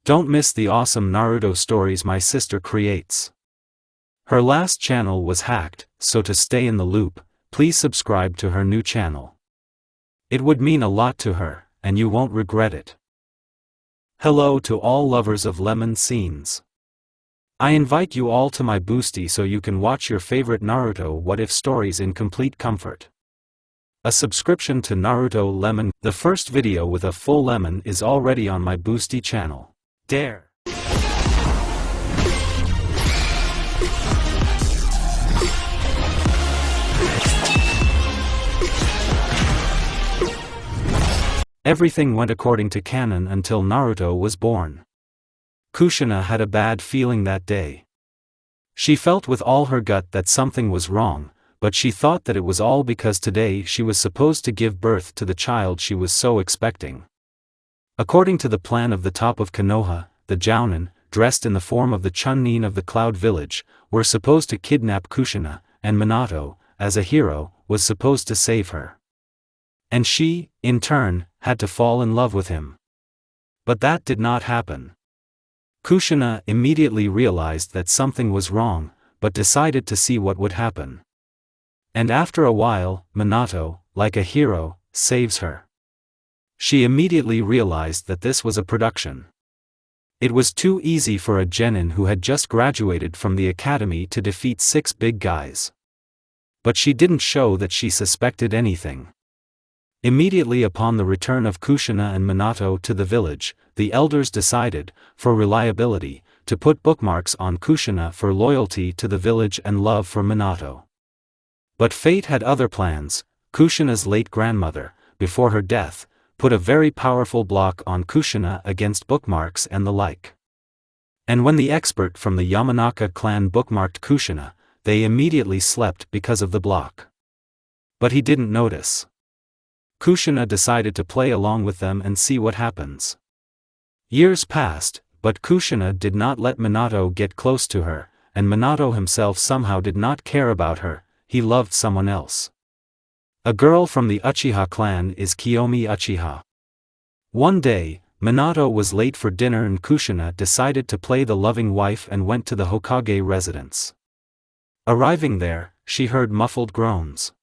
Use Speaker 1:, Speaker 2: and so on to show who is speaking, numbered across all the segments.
Speaker 1: Don't miss the awesome Naruto stories my sister creates. Her last channel was hacked, so to stay in the loop, please subscribe to her new channel. It would mean a lot to her, and you won't regret it. Hello to all lovers of lemon scenes. I invite you all to my boosty so you can watch your favorite Naruto What If stories in complete comfort. A subscription to Naruto Lemon, the first video with a full lemon, is already on my boosty channel. Dare! Everything went according to canon until Naruto was born. Kushina had a bad feeling that day. She felt with all her gut that something was wrong, but she thought that it was all because today she was supposed to give birth to the child she was so expecting. According to the plan of the top of Konoha, the Jounin, dressed in the form of the Chunin of the Cloud Village, were supposed to kidnap Kushina, and Minato, as a hero, was supposed to save her. And she, in turn, had to fall in love with him. But that did not happen. Kushina immediately realized that something was wrong, but decided to see what would happen. And after a while, Minato, like a hero, saves her. She immediately realized that this was a production. It was too easy for a genin who had just graduated from the academy to defeat 6 big guys. But she didn't show that she suspected anything. Immediately upon the return of Kushina and Minato to the village, the elders decided, for reliability, to put bookmarks on Kushina for loyalty to the village and love for Minato. But fate had other plans. Kushina's late grandmother, before her death, put a very powerful block on Kushina against bookmarks and the like. And when the expert from the Yamanaka clan bookmarked Kushina, they immediately slept because of the block. But he didn't notice. Kushina decided to play along with them and see what happens. Years passed, but Kushina did not let Minato get close to her, and Minato himself somehow did not care about her. He loved someone else. A girl from the Uchiha clan is Kiyomi Uchiha. One day, Minato was late for dinner and Kushina decided to play the loving wife and went to the Hokage residence. Arriving there, she heard muffled groans.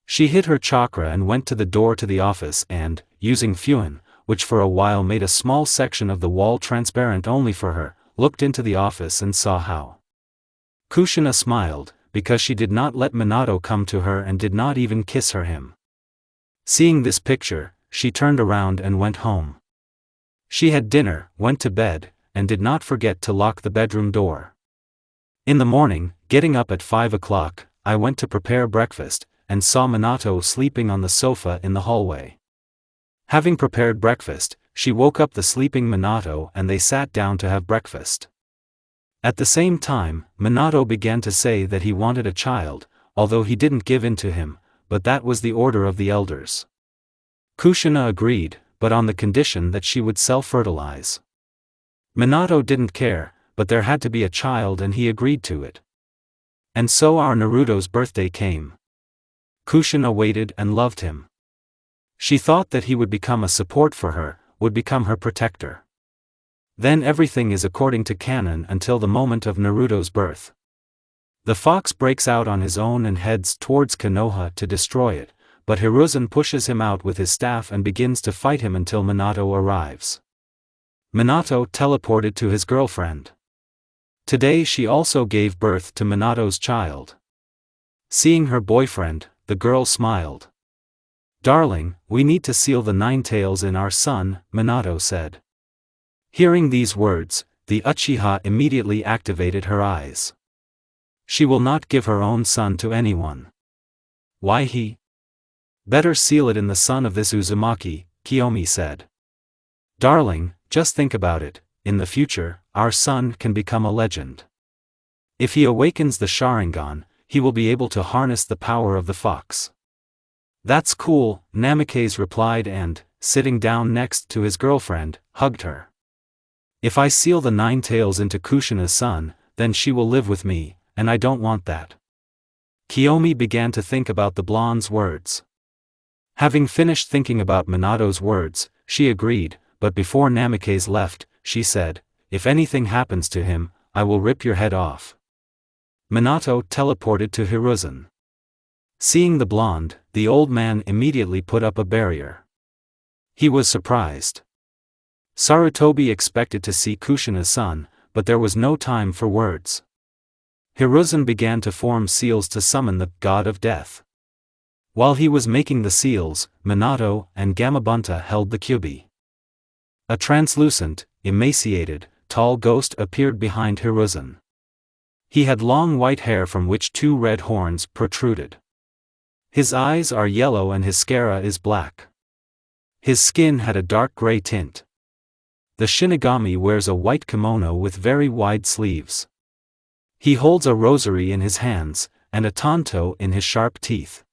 Speaker 1: She hid her chakra and went to the door to the office and, using Fuin, which for a while made a small section of the wall transparent only for her, looked into the office and saw how. Kushina smiled, because she did not let Minato come to her and did not even kiss him. Seeing this picture, she turned around and went home. She had dinner, went to bed, and did not forget to lock the bedroom door. In the morning, getting up at 5 o'clock, I went to prepare breakfast, and saw Minato sleeping on the sofa in the hallway. Having prepared breakfast, she woke up the sleeping Minato and they sat down to have breakfast. At the same time, Minato began to say that he wanted a child, although he didn't give in to him, but that was the order of the elders. Kushina agreed, but on the condition that she would self-fertilize. Minato didn't care, but there had to be a child and he agreed to it. And so our Naruto's birthday came. Kushina waited and loved him. She thought that he would become a support for her, would become her protector. Then everything is according to canon until the moment of Naruto's birth. The fox breaks out on his own and heads towards Konoha to destroy it, but Hiruzen pushes him out with his staff and begins to fight him until Minato arrives. Minato teleported to his girlfriend. Today she also gave birth to Minato's child. Seeing her boyfriend, the girl smiled. "Darling, we need to seal the 9 tails in our son," Minato said. Hearing these words, the Uchiha immediately activated her eyes. She will not give her own son to anyone. Why he? Better seal it in the son of this Uzumaki, Kiyomi said. Darling, just think about it, in the future, our son can become a legend. If he awakens the Sharingan, he will be able to harness the power of the fox. That's cool, Namikaze replied and, sitting down next to his girlfriend, hugged her. If I seal the 9 tails into Kushina's son, then she will live with me, and I don't want that. Kiyomi began to think about the blonde's words. Having finished thinking about Minato's words, she agreed, but before Namikaze left, she said, "If anything happens to him, I will rip your head off." Minato teleported to Hiruzen. Seeing the blonde, the old man immediately put up a barrier. He was surprised. Sarutobi expected to see Kushina's son, but there was no time for words. Hiruzen began to form seals to summon the god of death. While he was making the seals, Minato and Gamabunta held the kyubi. A translucent, emaciated, tall ghost appeared behind Hiruzen. He had long white hair from which two red horns protruded. His eyes are yellow and his scara is black. His skin had a dark gray tint. The Shinigami wears a white kimono with very wide sleeves. He holds a rosary in his hands, and a tanto in his sharp teeth.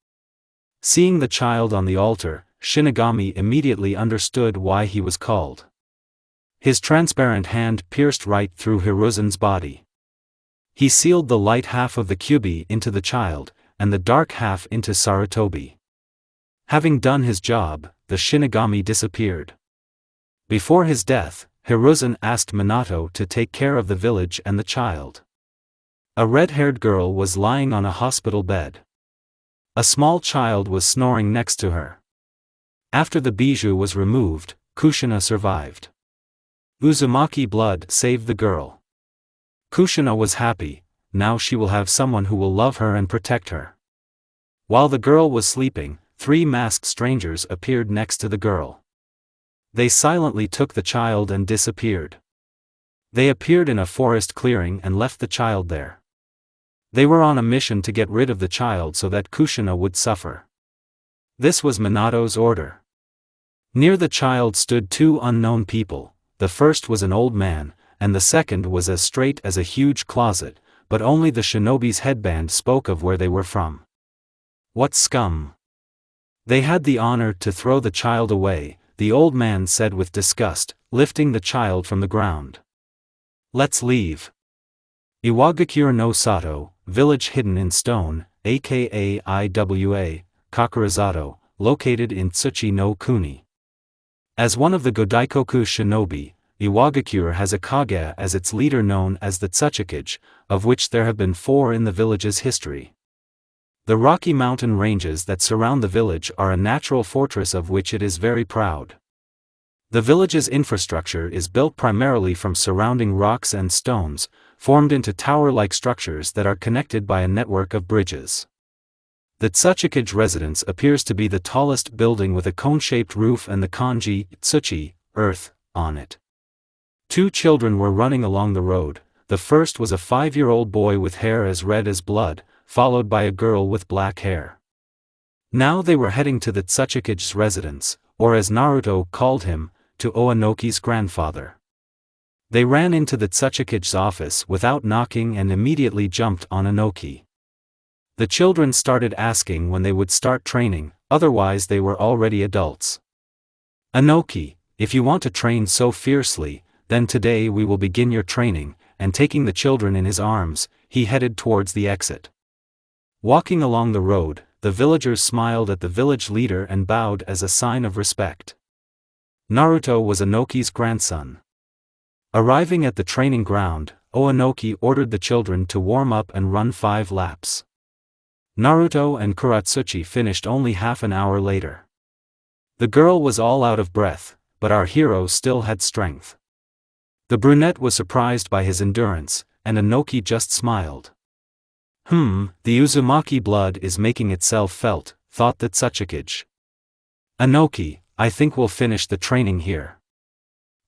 Speaker 1: Seeing the child on the altar, Shinigami immediately understood why he was called. His transparent hand pierced right through Hiruzen's body. He sealed the light half of the kyubi into the child, and the dark half into Sarutobi. Having done his job, the Shinigami disappeared. Before his death, Hiruzen asked Minato to take care of the village and the child. A red-haired girl was lying on a hospital bed. A small child was snoring next to her. After the bijou was removed, Kushina survived. Uzumaki blood saved the girl. Kushina was happy, now she will have someone who will love her and protect her. While the girl was sleeping, 3 masked strangers appeared next to the girl. They silently took the child and disappeared. They appeared in a forest clearing and left the child there. They were on a mission to get rid of the child so that Kushina would suffer. This was Minato's order. Near the child stood 2 unknown people. The first was an old man, and the second was as straight as a huge closet, but only the shinobi's headband spoke of where they were from. What scum! They had the honor to throw the child away, the old man said with disgust, lifting the child from the ground. Let's leave. Iwagakure no Sato, village hidden in stone, aka Iwa, Kakurazato, located in Tsuchi no Kuni. As one of the Godaikoku shinobi, Iwagakure has a Kage as its leader known as the Tsuchikage, of which there have been 4 in the village's history. The rocky mountain ranges that surround the village are a natural fortress of which it is very proud. The village's infrastructure is built primarily from surrounding rocks and stones, formed into tower-like structures that are connected by a network of bridges. The Tsuchikage residence appears to be the tallest building with a cone-shaped roof and the kanji, tsuchi, earth, on it. 2 children were running along the road. The first was a 5-year-old boy with hair as red as blood, followed by a girl with black hair. Now they were heading to the Tsuchikage's residence, or as Naruto called him, to Oanoki's grandfather. They ran into the Tsuchikage's office without knocking and immediately jumped on Oanoki. The children started asking when they would start training, otherwise they were already adults. Oanoki, if you want to train so fiercely, then today we will begin your training, and taking the children in his arms, he headed towards the exit. Walking along the road, the villagers smiled at the village leader and bowed as a sign of respect. Naruto was Oanoki's grandson. Arriving at the training ground, Oanoki ordered the children to warm up and run 5 laps. Naruto and Kuratsuchi finished only half an hour later. The girl was all out of breath, but our hero still had strength. The brunette was surprised by his endurance, and Oanoki just smiled. The Uzumaki blood is making itself felt, thought the Tsuchikage. Oanoki, I think we'll finish the training here.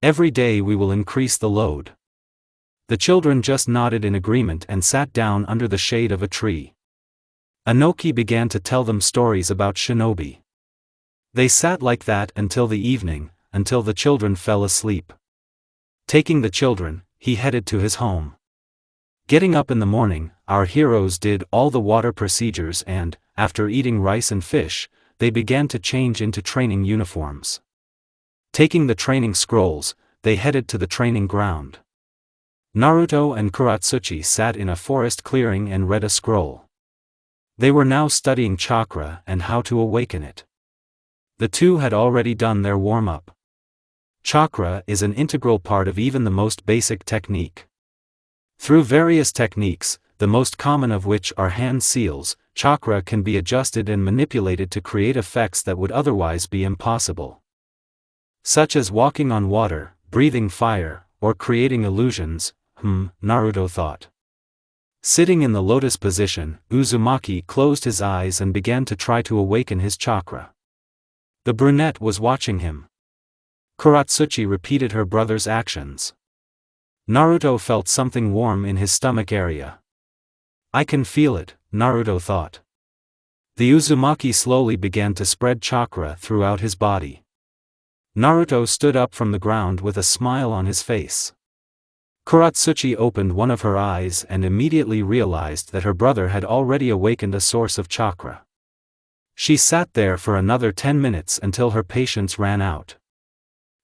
Speaker 1: Every day we will increase the load. The children just nodded in agreement and sat down under the shade of a tree. Oanoki began to tell them stories about shinobi. They sat like that until the evening, until the children fell asleep. Taking the children, he headed to his home. Getting up in the morning, our heroes did all the water procedures and, after eating rice and fish, they began to change into training uniforms. Taking the training scrolls, they headed to the training ground. Naruto and Kuratsuchi sat in a forest clearing and read a scroll. They were now studying chakra and how to awaken it. The 2 had already done their warm-up. Chakra is an integral part of even the most basic technique. Through various techniques, the most common of which are hand seals, chakra can be adjusted and manipulated to create effects that would otherwise be impossible. Such as walking on water, breathing fire, or creating illusions, Naruto thought. Sitting in the lotus position, Uzumaki closed his eyes and began to try to awaken his chakra. The brunette was watching him. Kuratsuchi repeated her brother's actions. Naruto felt something warm in his stomach area. I can feel it, Naruto thought. The Uzumaki slowly began to spread chakra throughout his body. Naruto stood up from the ground with a smile on his face. Kuratsuchi opened one of her eyes and immediately realized that her brother had already awakened a source of chakra. She sat there for another 10 minutes until her patience ran out.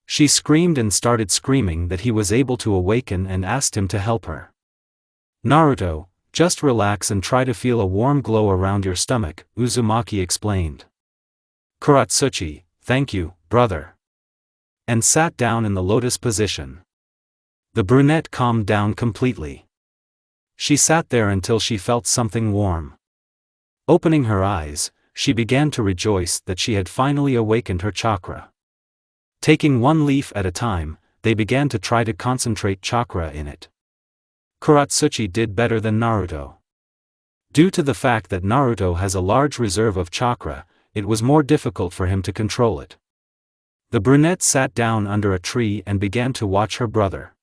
Speaker 1: She screamed and started screaming that he was able to awaken and asked him to help her. Naruto, just relax and try to feel a warm glow around your stomach, Uzumaki explained. Kuratsuchi, thank you, brother. And sat down in the lotus position. The brunette calmed down completely. She sat there until she felt something warm. Opening her eyes, she began to rejoice that she had finally awakened her chakra. Taking one leaf at a time, they began to try to concentrate chakra in it. Kuratsuchi did better than Naruto. Due to the fact that Naruto has a large reserve of chakra, it was more difficult for him to control it. The brunette sat down under a tree and began to watch her brother.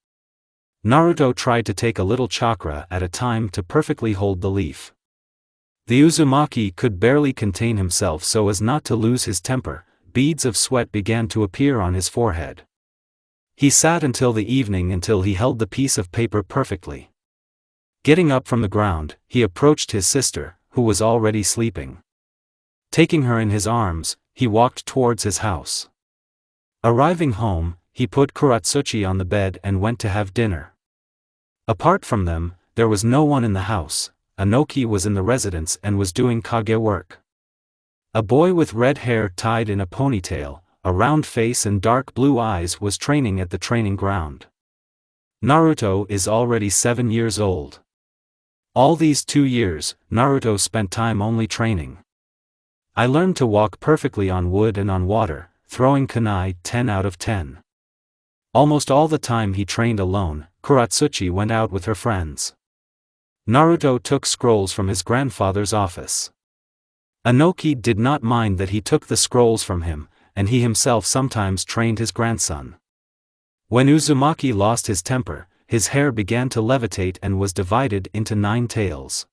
Speaker 1: Naruto tried to take a little chakra at a time to perfectly hold the leaf. The Uzumaki could barely contain himself so as not to lose his temper. Beads of sweat began to appear on his forehead. He sat until the evening until he held the piece of paper perfectly. Getting up from the ground, he approached his sister, who was already sleeping. Taking her in his arms, he walked towards his house. Arriving home, he put Kuratsuchi on the bed and went to have dinner. Apart from them, there was no one in the house. Anoki was in the residence and was doing kage work. A boy with red hair tied in a ponytail, a round face and dark blue eyes was training at the training ground. Naruto is already 7 years old. All these 2 years, Naruto spent time only training. I learned to walk perfectly on wood and on water, throwing kunai 10 out of 10. Almost all the time he trained alone, Kuratsuchi went out with her friends. Naruto took scrolls from his grandfather's office. Anoki did not mind that he took the scrolls from him, and he himself sometimes trained his grandson. When Uzumaki lost his temper, his hair began to levitate and was divided into 9 tails.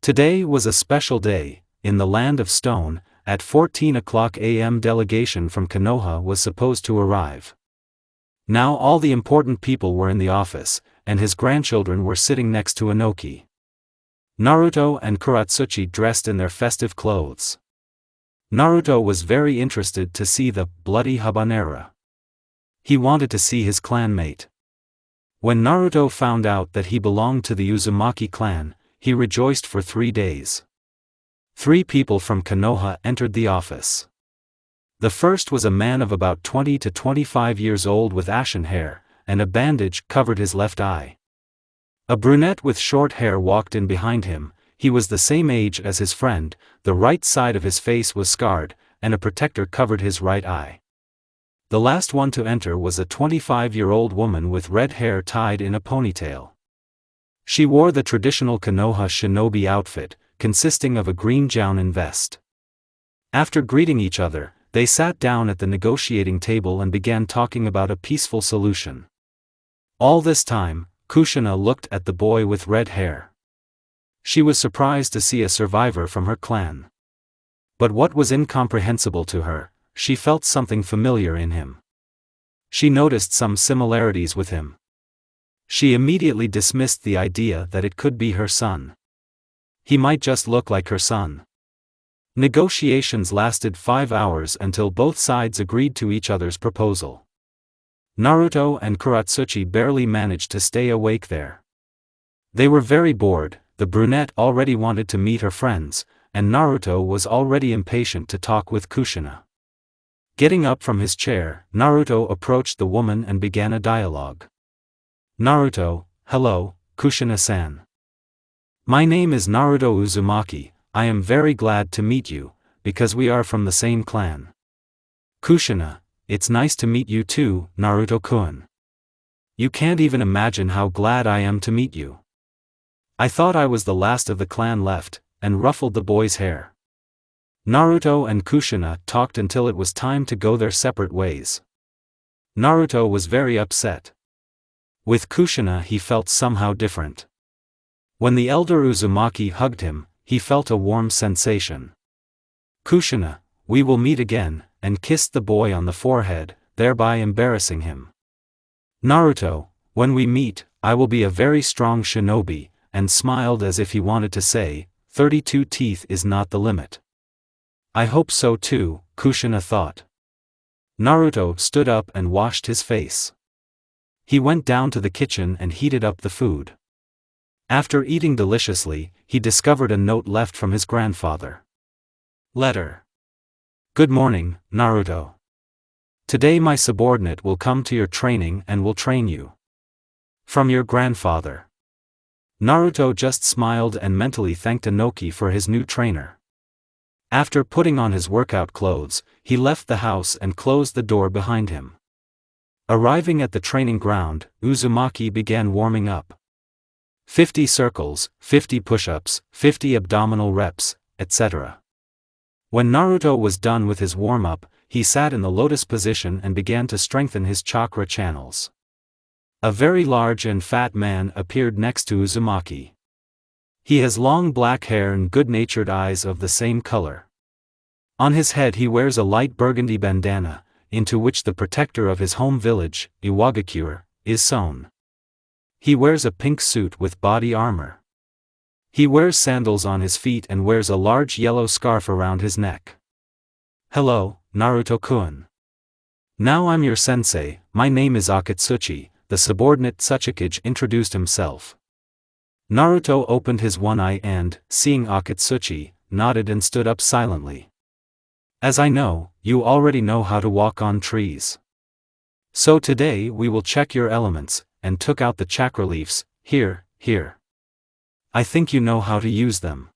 Speaker 1: Today was a special day. In the land of stone, at 14:00 a.m. delegation from Konoha was supposed to arrive. Now all the important people were in the office, and his grandchildren were sitting next to Anoki. Naruto and Kuratsuchi dressed in their festive clothes. Naruto was very interested to see the bloody habanera. He wanted to see his clanmate. When Naruto found out that he belonged to the Uzumaki clan, he rejoiced for 3 days. 3 people from Konoha entered the office. The first was a man of about 20 to 25 years old with ashen hair, and a bandage covered his left eye. A brunette with short hair walked in behind him. He was the same age as his friend, the right side of his face was scarred, and a protector covered his right eye. The last one to enter was a 25-year-old woman with red hair tied in a ponytail. She wore the traditional Konoha shinobi outfit, consisting of a green jounin vest. After greeting each other, they sat down at the negotiating table and began talking about a peaceful solution. All this time, Kushina looked at the boy with red hair. She was surprised to see a survivor from her clan. But what was incomprehensible to her, she felt something familiar in him. She noticed some similarities with him. She immediately dismissed the idea that it could be her son. He might just look like her son. Negotiations lasted 5 hours until both sides agreed to each other's proposal. Naruto and Kuratsuchi barely managed to stay awake there. They were very bored. The brunette already wanted to meet her friends, and Naruto was already impatient to talk with Kushina. Getting up from his chair, Naruto approached the woman and began a dialogue. Naruto, hello, Kushina-san. My name is Naruto Uzumaki. I am very glad to meet you, because we are from the same clan. Kushina, it's nice to meet you too, Naruto-kun. You can't even imagine how glad I am to meet you. I thought I was the last of the clan left, and ruffled the boy's hair. Naruto and Kushina talked until it was time to go their separate ways. Naruto was very upset. With Kushina he felt somehow different. When the elder Uzumaki hugged him, he felt a warm sensation. Kushina, we will meet again, and kissed the boy on the forehead, thereby embarrassing him. Naruto, when we meet, I will be a very strong shinobi, and smiled as if he wanted to say, 32 teeth is not the limit. I hope so too, Kushina thought. Naruto stood up and washed his face. He went down to the kitchen and heated up the food. After eating deliciously, he discovered a note left from his grandfather. Letter. Good morning, Naruto. Today my subordinate will come to your training and will train you. From your grandfather. Naruto just smiled and mentally thanked Inoki for his new trainer. After putting on his workout clothes, he left the house and closed the door behind him. Arriving at the training ground, Uzumaki began warming up. 50 circles, 50 push-ups, 50 abdominal reps, etc. When Naruto was done with his warm-up, he sat in the lotus position and began to strengthen his chakra channels. A very large and fat man appeared next to Uzumaki. He has long black hair and good-natured eyes of the same color. On his head he wears a light burgundy bandana, into which the protector of his home village, Iwagakure, is sewn. He wears a pink suit with body armor. He wears sandals on his feet and wears a large yellow scarf around his neck. Hello, Naruto-kun. Now I'm your sensei, my name is Akatsuchi, the subordinate Tsuchikage introduced himself. Naruto opened his one eye and, seeing Akatsuchi, nodded and stood up silently. As I know, you already know how to walk on trees. So today we will check your elements, and took out the chakra leaves, here. I think you know how to use them.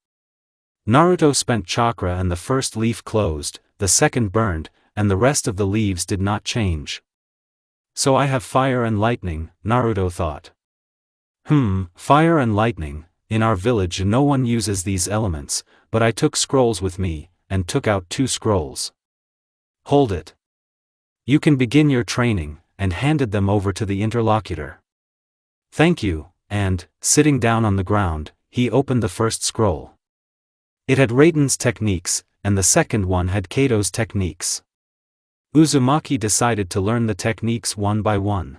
Speaker 1: Naruto spent chakra and the first leaf closed, the second burned, and the rest of the leaves did not change. So I have fire and lightning, Naruto thought. Fire and lightning, in our village no one uses these elements, but I took scrolls with me, and took out 2 scrolls. Hold it. You can begin your training, and handed them over to the interlocutor. Thank you, and, sitting down on the ground, he opened the first scroll. It had Raiden's techniques, and the second one had Kato's techniques. Uzumaki decided to learn the techniques one by one.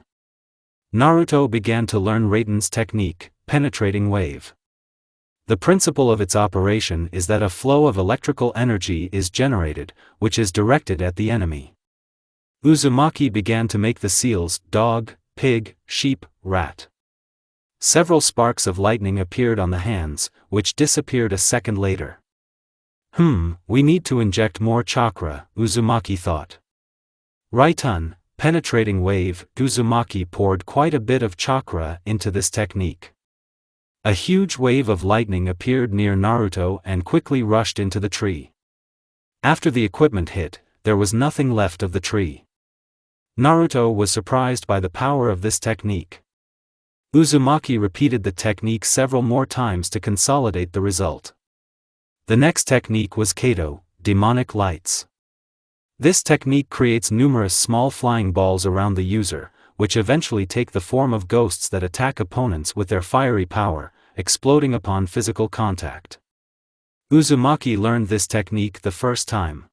Speaker 1: Naruto began to learn Raiden's technique, penetrating wave. The principle of its operation is that a flow of electrical energy is generated, which is directed at the enemy. Uzumaki began to make the seals, dog, pig, sheep, rat. Several sparks of lightning appeared on the hands, which disappeared a second later. We need to inject more chakra, Uzumaki thought. Right-on, penetrating wave, Uzumaki poured quite a bit of chakra into this technique. A huge wave of lightning appeared near Naruto and quickly rushed into the tree. After the equipment hit, there was nothing left of the tree. Naruto was surprised by the power of this technique. Uzumaki repeated the technique several more times to consolidate the result. The next technique was Kato, demonic lights. This technique creates numerous small flying balls around the user, which eventually take the form of ghosts that attack opponents with their fiery power, exploding upon physical contact. Uzumaki learned this technique the first time.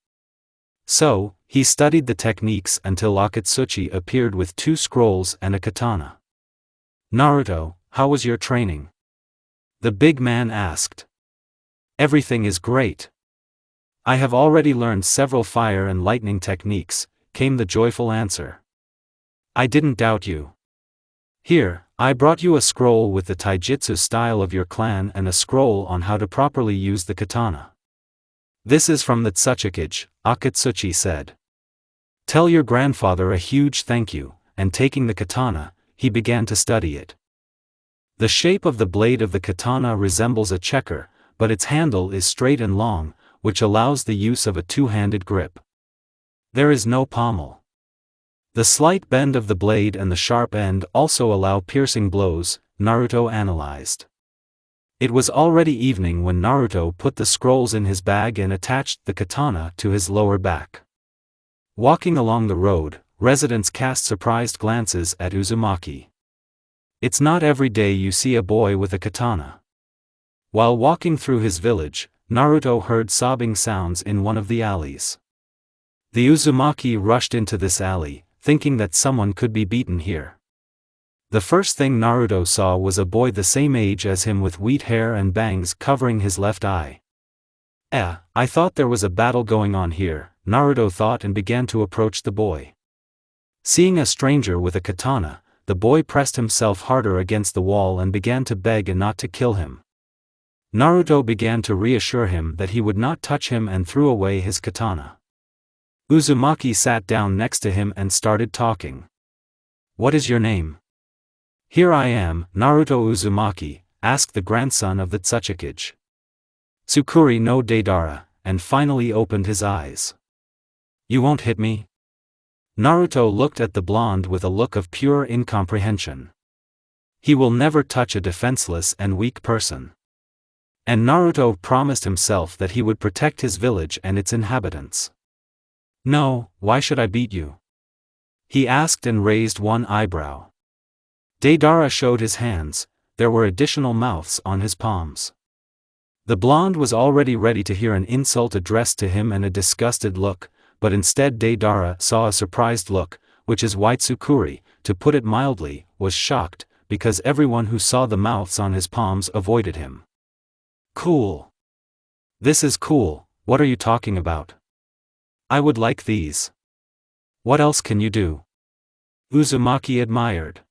Speaker 1: So, he studied the techniques until Akatsuchi appeared with 2 scrolls and a katana. Naruto, how was your training? The big man asked. Everything is great. I have already learned several fire and lightning techniques, came the joyful answer. I didn't doubt you. Here, I brought you a scroll with the taijutsu style of your clan and a scroll on how to properly use the katana. This is from the Tsuchikage, Akatsuchi said. Tell your grandfather a huge thank you," and taking the katana, he began to study it. The shape of the blade of the katana resembles a checker, but its handle is straight and long, which allows the use of a two-handed grip. There is no pommel. The slight bend of the blade and the sharp end also allow piercing blows, Naruto analyzed. It was already evening when Naruto put the scrolls in his bag and attached the katana to his lower back. Walking along the road, residents cast surprised glances at Uzumaki. It's not every day you see a boy with a katana. While walking through his village, Naruto heard sobbing sounds in one of the alleys. The Uzumaki rushed into this alley, thinking that someone could be beaten here. The first thing Naruto saw was a boy the same age as him with wheat hair and bangs covering his left eye. I thought there was a battle going on here," Naruto thought and began to approach the boy. Seeing a stranger with a katana, the boy pressed himself harder against the wall and began to beg not to kill him. Naruto began to reassure him that he would not touch him and threw away his katana. Uzumaki sat down next to him and started talking. "What is your name?" "Here I am, Naruto Uzumaki," asked the grandson of the Tsuchikage. Tsukuri no Deidara, and finally opened his eyes. "You won't hit me?" Naruto looked at the blonde with a look of pure incomprehension. He will never touch a defenseless and weak person. And Naruto promised himself that he would protect his village and its inhabitants. "No, why should I beat you?" he asked and raised one eyebrow. Deidara showed his hands, there were additional mouths on his palms. The blonde was already ready to hear an insult addressed to him and a disgusted look, but instead Deidara saw a surprised look, which is why Tsukuri, to put it mildly, was shocked, because everyone who saw the mouths on his palms avoided him. "Cool. This is cool, what are you talking about? I would like these. What else can you do?" Uzumaki admired.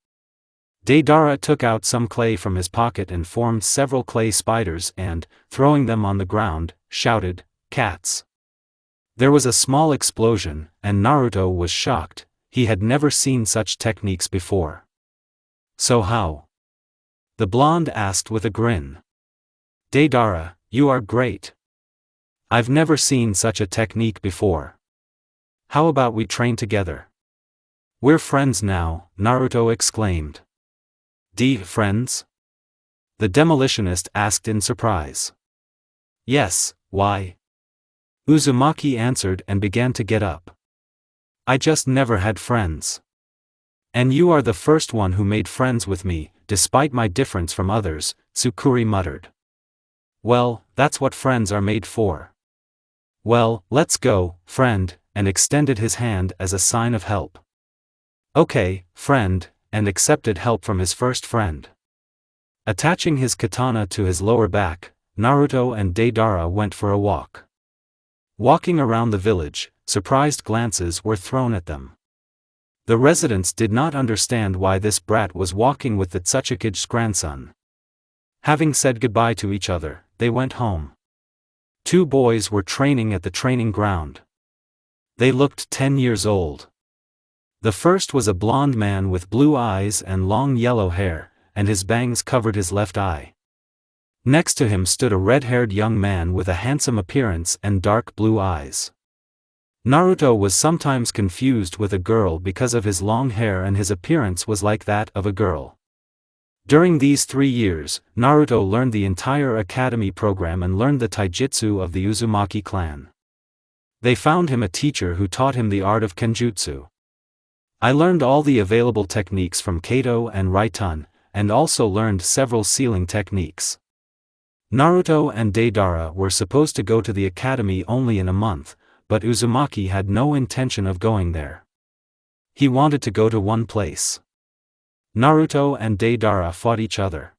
Speaker 1: Deidara took out some clay from his pocket and formed several clay spiders and, throwing them on the ground, shouted, "Cats!" There was a small explosion, and Naruto was shocked, he had never seen such techniques before. "So how?" the blonde asked with a grin. "Deidara, you are great. I've never seen such a technique before. How about we train together?" "We're friends now," Naruto exclaimed. Friends?" the demolitionist asked in surprise. "Yes, why?" Uzumaki answered and began to get up. "I just never had friends. And you are the first one who made friends with me, despite my difference from others," Tsukuri muttered. "Well, that's what friends are made for. Well, let's go, friend," and extended his hand as a sign of help. "Okay, friend," and accepted help from his first friend. Attaching his katana to his lower back, Naruto and Deidara went for a walk. Walking around the village, surprised glances were thrown at them. The residents did not understand why this brat was walking with the Tsuchikage's grandson. Having said goodbye to each other, they went home. Two boys were training at the training ground. They looked 10 years old. The first was a blond man with blue eyes and long yellow hair, and his bangs covered his left eye. Next to him stood a red-haired young man with a handsome appearance and dark blue eyes. Naruto was sometimes confused with a girl because of his long hair, and his appearance was like that of a girl. During these 3 years, Naruto learned the entire academy program and learned the taijutsu of the Uzumaki clan. They found him a teacher who taught him the art of kenjutsu. I learned all the available techniques from Kato and Raitun, and also learned several sealing techniques. Naruto and Deidara were supposed to go to the academy only in a month, but Uzumaki had no intention of going there. He wanted to go to one place. Naruto and Deidara fought each other.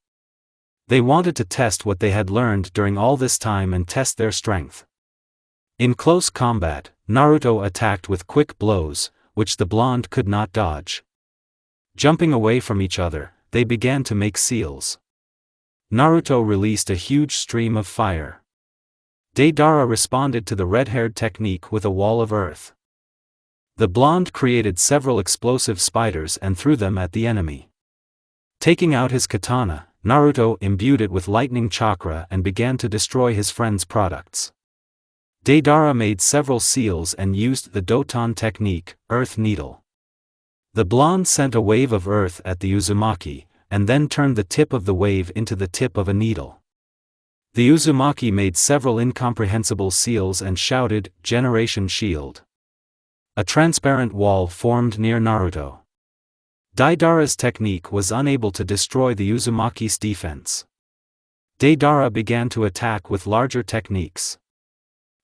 Speaker 1: They wanted to test what they had learned during all this time and test their strength. In close combat, Naruto attacked with quick blows, which the blonde could not dodge. Jumping away from each other, they began to make seals. Naruto released a huge stream of fire. Deidara responded to the red-haired technique with a wall of earth. The blonde created several explosive spiders and threw them at the enemy. Taking out his katana, Naruto imbued it with lightning chakra and began to destroy his friend's products. Deidara made several seals and used the Doton technique, Earth Needle. The blonde sent a wave of earth at the Uzumaki, and then turned the tip of the wave into the tip of a needle. The Uzumaki made several incomprehensible seals and shouted, "Generation Shield." A transparent wall formed near Naruto. Deidara's technique was unable to destroy the Uzumaki's defense. Deidara began to attack with larger techniques.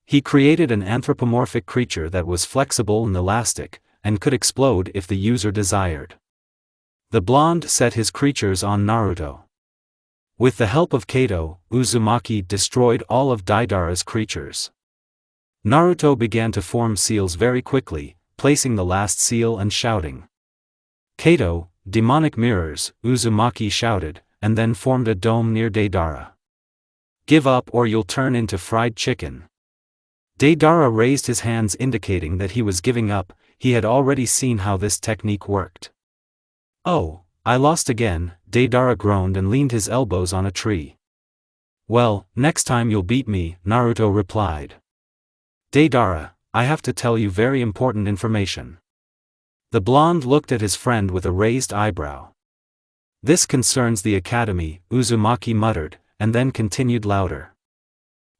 Speaker 1: He created an anthropomorphic creature that was flexible and elastic, and could explode if the user desired. The blonde set his creatures on Naruto. With the help of Kato, Uzumaki destroyed all of Deidara's creatures. Naruto began to form seals very quickly, placing the last seal and shouting. "Kato, demonic mirrors," Uzumaki shouted, and then formed a dome near Deidara. "Give up or you'll turn into fried chicken." Deidara raised his hands indicating that he was giving up. He had already seen how this technique worked. "Oh, I lost again," Deidara groaned and leaned his elbows on a tree. "Well, next time you'll beat me," Naruto replied. "Deidara, I have to tell you very important information." The blonde looked at his friend with a raised eyebrow. "This concerns the academy," Uzumaki muttered, and then continued louder.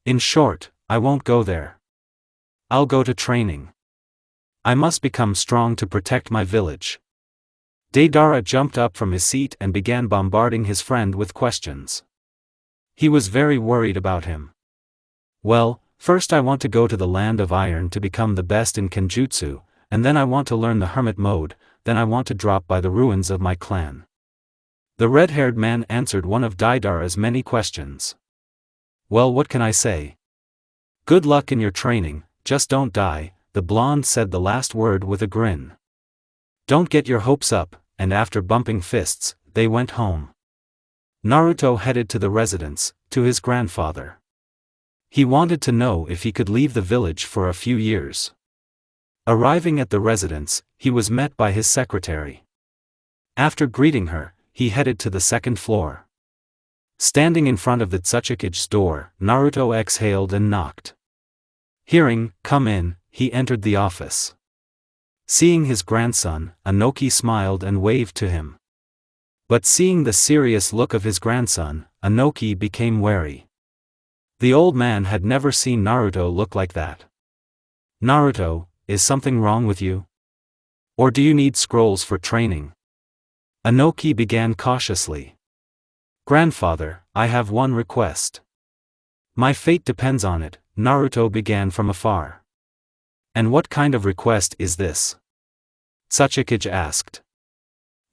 Speaker 1: "In short, I won't go there. I'll go to training. I must become strong to protect my village." Deidara jumped up from his seat and began bombarding his friend with questions. He was very worried about him. "Well, first I want to go to the Land of Iron to become the best in Kenjutsu, and then I want to learn the hermit mode, then I want to drop by the ruins of my clan." The red-haired man answered one of Deidara's many questions. "Well, what can I say? Good luck in your training, just don't die," the blonde said the last word with a grin. "Don't get your hopes up," and after bumping fists, they went home. Naruto headed to the residence, to his grandfather. He wanted to know if he could leave the village for a few years. Arriving at the residence, he was met by his secretary. After greeting her, he headed to the second floor. Standing in front of the Tsuchikige's door, Naruto exhaled and knocked. Hearing, "Come in," he entered the office. Seeing his grandson, Anoki smiled and waved to him. But seeing the serious look of his grandson, Anoki became wary. The old man had never seen Naruto look like that. "Naruto, is something wrong with you? Or do you need scrolls for training?" Anoki began cautiously. "Grandfather, I have one request." "My fate depends on it," Naruto began from afar. "And what kind of request is this?" Tsuchikage asked.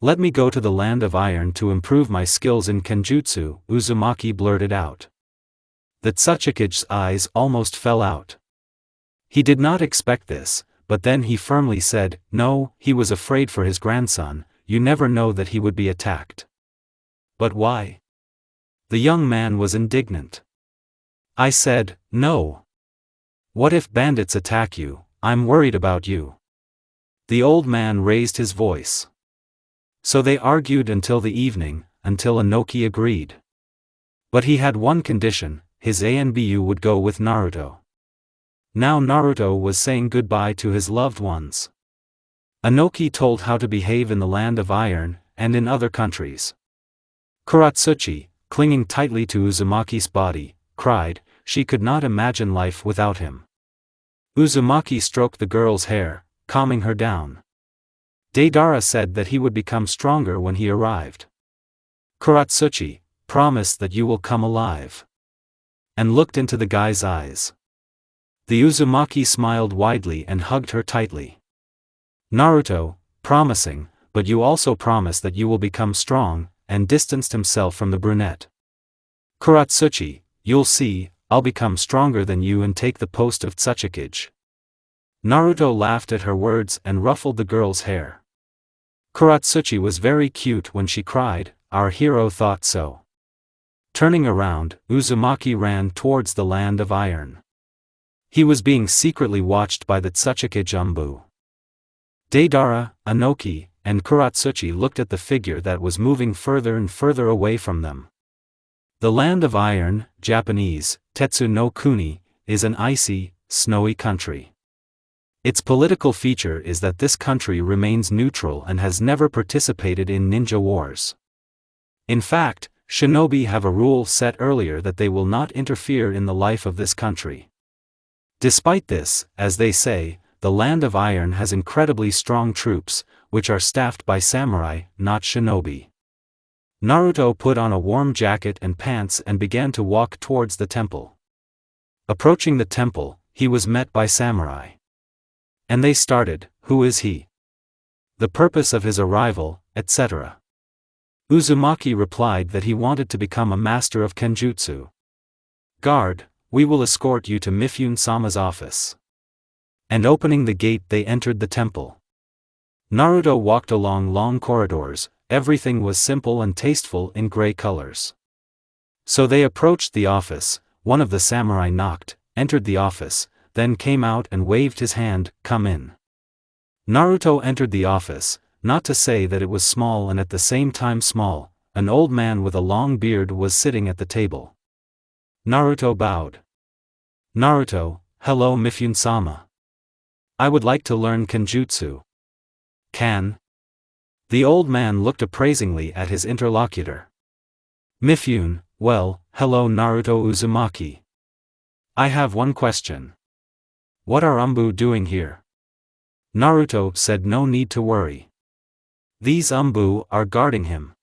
Speaker 1: "Let me go to the Land of Iron to improve my skills in Kenjutsu," Uzumaki blurted out. The Tsuchikage's eyes almost fell out. He did not expect this, but then he firmly said, "No," he was afraid for his grandson. You never know that he would be attacked. "But why?" The young man was indignant. "I said, no. What if bandits attack you? I'm worried about you." The old man raised his voice. So they argued until the evening, until Anoki agreed. But he had one condition: his ANBU would go with Naruto. Now Naruto was saying goodbye to his loved ones. Anoki told how to behave in the Land of Iron, and in other countries. Kuratsuchi, clinging tightly to Uzumaki's body, cried. She could not imagine life without him. Uzumaki stroked the girl's hair, calming her down. Deidara said that he would become stronger when he arrived. Kuratsuchi, promise that you will come alive. And looked into the guy's eyes. The Uzumaki smiled widely and hugged her tightly. Naruto, promising, but you also promise that you will become strong, and distanced himself from the brunette. Kuratsuchi, you'll see, I'll become stronger than you and take the post of Tsuchikage. Naruto laughed at her words and ruffled the girl's hair. Kuratsuchi was very cute when she cried, our hero thought so. Turning around, Uzumaki ran towards the Land of Iron. He was being secretly watched by the Tsuchikage Umbu. Deidara, Anoki, and Kuratsuchi looked at the figure that was moving further and further away from them. The Land of Iron, Japanese, Tetsu no Kuni, is an icy, snowy country. Its political feature is that this country remains neutral and has never participated in ninja wars. In fact, shinobi have a rule set earlier that they will not interfere in the life of this country. Despite this, as they say, the Land of Iron has incredibly strong troops, which are staffed by samurai, not shinobi. Naruto put on a warm jacket and pants and began to walk towards the temple. Approaching the temple, he was met by samurai. And they started, "Who is he? The purpose of his arrival, etc." Uzumaki replied that he wanted to become a master of kenjutsu. "Guard, we will escort you to Mifune-sama's office." And opening the gate they entered the temple. Naruto walked along long corridors, everything was simple and tasteful in gray colors. So they approached the office, one of the samurai knocked, entered the office, then came out and waved his hand, "Come in." Naruto entered the office, not to say that it was small and at the same time small. An old man with a long beard was sitting at the table. Naruto bowed. "Naruto, hello Mifune-sama. I would like to learn kenjutsu." "Can?" The old man looked appraisingly at his interlocutor. "Mifune, well, hello Naruto Uzumaki. I have one question. What are Umbu doing here?" Naruto said no need to worry. "These Umbu are guarding him."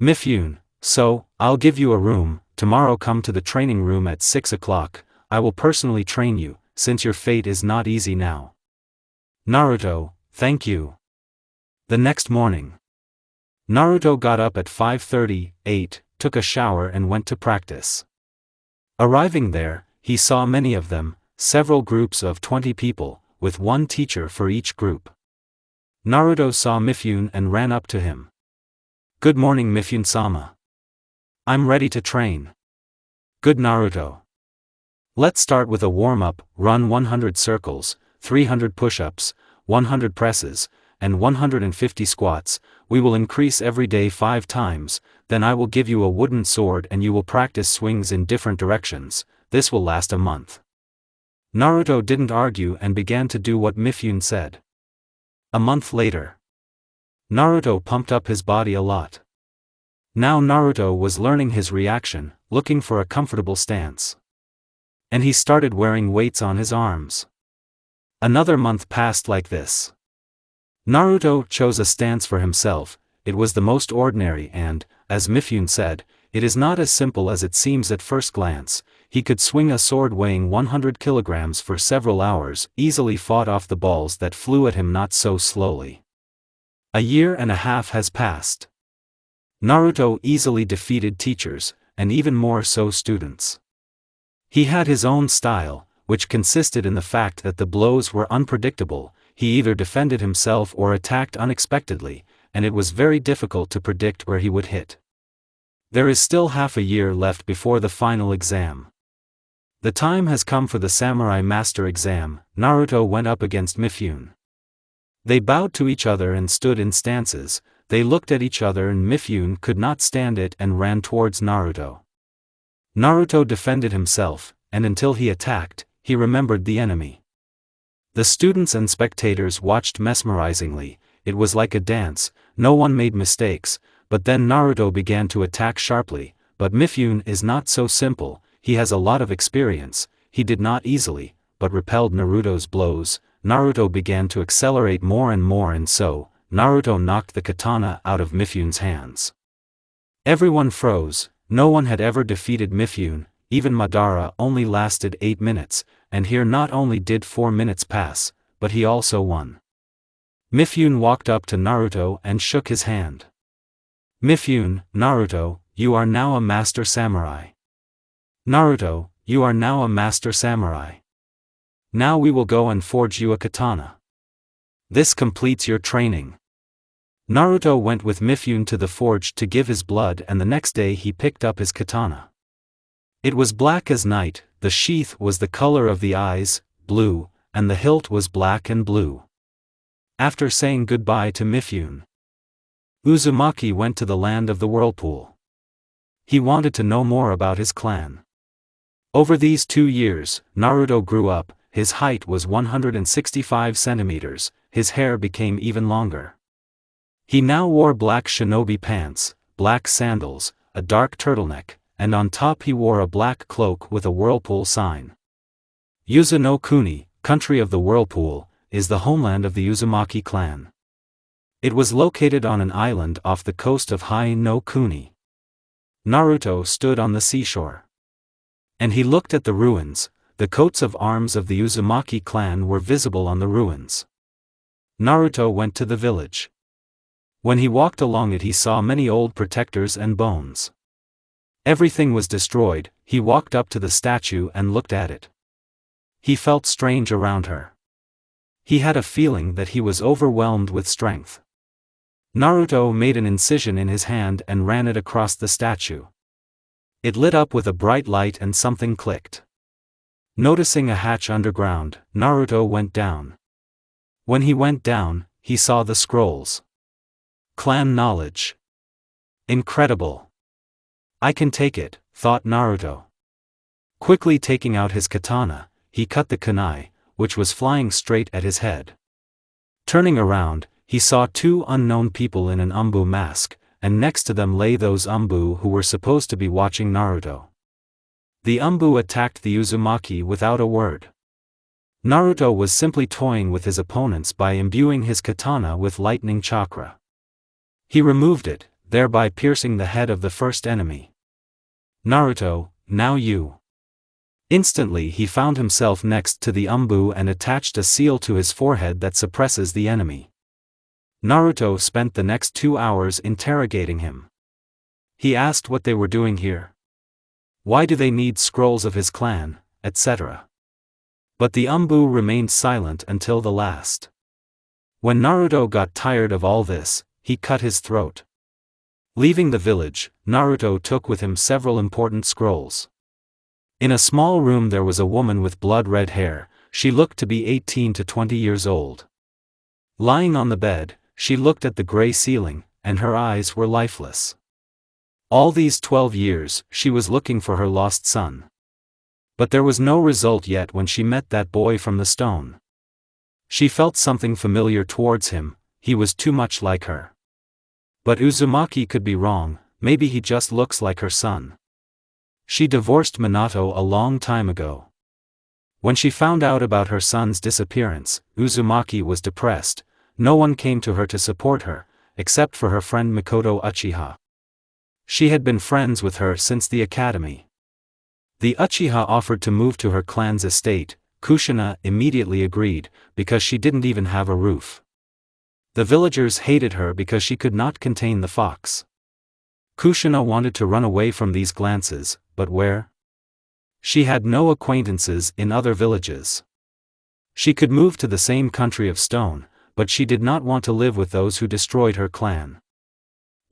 Speaker 1: "Mifune, so, I'll give you a room, tomorrow come to the training room at 6 o'clock, I will personally train you, since your fate is not easy now." Naruto, thank you. The next morning. Naruto got up at 5:38, took a shower and went to practice. Arriving there, he saw many of them, several groups of 20 people, with one teacher for each group. Naruto saw Mifune and ran up to him. "Good morning Mifune-sama. I'm ready to train." "Good Naruto. Let's start with a warm-up, run 100 circles, 300 push-ups, 100 presses, and 150 squats. We will increase every day 5 times, then I will give you a wooden sword and you will practice swings in different directions. This will last a month." Naruto didn't argue and began to do what Mifune said. A month later. Naruto pumped up his body a lot. Now Naruto was learning his reaction, looking for a comfortable stance. And he started wearing weights on his arms. Another month passed like this. Naruto chose a stance for himself. It was the most ordinary and, as Mifune said, it is not as simple as it seems at first glance. He could swing a sword weighing 100 kilograms for several hours, easily fought off the balls that flew at him not so slowly. A year and a half has passed. Naruto easily defeated teachers, and even more so students. He had his own style, which consisted in the fact that the blows were unpredictable. He either defended himself or attacked unexpectedly, and it was very difficult to predict where he would hit. There is still half a year left before the final exam. The time has come for the Samurai Master exam. Naruto went up against Mifune. They bowed to each other and stood in stances. They looked at each other and Mifune could not stand it and ran towards Naruto. Naruto defended himself, and until he attacked, he remembered the enemy. The students and spectators watched mesmerizingly. It was like a dance, no one made mistakes, but then Naruto began to attack sharply. But Mifune is not so simple, he has a lot of experience. He did not easily, but repelled Naruto's blows. Naruto began to accelerate more and so, Naruto knocked the katana out of Mifune's hands. Everyone froze. No one had ever defeated Mifune, even Madara only lasted 8 minutes, and here not only did 4 minutes pass, but he also won. Mifune walked up to Naruto and shook his hand. "Mifune, Naruto, you are now a master samurai. Naruto, you are now a master samurai. Now we will go and forge you a katana. This completes your training." Naruto went with Mifune to the forge to give his blood, and the next day he picked up his katana. It was black as night, the sheath was the color of the eyes, blue, and the hilt was black and blue. After saying goodbye to Mifune, Uzumaki went to the land of the whirlpool. He wanted to know more about his clan. Over these 2 years, Naruto grew up. His height was 165 centimeters, his hair became even longer. He now wore black shinobi pants, black sandals, a dark turtleneck, and on top he wore a black cloak with a whirlpool sign. Yuzu no Kuni, country of the whirlpool, is the homeland of the Uzumaki clan. It was located on an island off the coast of Hai no Kuni. Naruto stood on the seashore. And he looked at the ruins. The coats of arms of the Uzumaki clan were visible on the ruins. Naruto went to the village. When he walked along it he saw many old protectors and bones. Everything was destroyed. He walked up to the statue and looked at it. He felt strange around her. He had a feeling that he was overwhelmed with strength. Naruto made an incision in his hand and ran it across the statue. It lit up with a bright light and something clicked. Noticing a hatch underground, Naruto went down. When he went down, he saw the scrolls. Clan knowledge. Incredible. I can take it, thought Naruto. Quickly taking out his katana, he cut the kunai, which was flying straight at his head. Turning around, he saw 2 unknown people in an umbu mask, and next to them lay those umbu who were supposed to be watching Naruto. The umbu attacked the Uzumaki without a word. Naruto was simply toying with his opponents by imbuing his katana with lightning chakra. He removed it, thereby piercing the head of the first enemy. Naruto, now you. Instantly he found himself next to the umbu and attached a seal to his forehead that suppresses the enemy. Naruto spent the next 2 hours interrogating him. He asked what they were doing here. Why do they need scrolls of his clan, etc. But the umbu remained silent until the last. When Naruto got tired of all this, he cut his throat. Leaving the village, Naruto took with him several important scrolls. In a small room there was a woman with blood-red hair. She looked to be 18 to 20 years old. Lying on the bed, she looked at the gray ceiling, and her eyes were lifeless. All these 12 years, she was looking for her lost son. But there was no result yet when she met that boy from the stone. She felt something familiar towards him. He was too much like her. But Uzumaki could be wrong, maybe he just looks like her son. She divorced Minato a long time ago. When she found out about her son's disappearance, Uzumaki was depressed. No one came to her to support her, except for her friend Mikoto Uchiha. She had been friends with her since the academy. The Uchiha offered to move to her clan's estate. Kushina immediately agreed, because she didn't even have a roof. The villagers hated her because she could not contain the fox. Kushina wanted to run away from these glances, but where? She had no acquaintances in other villages. She could move to the same country of stone, but she did not want to live with those who destroyed her clan.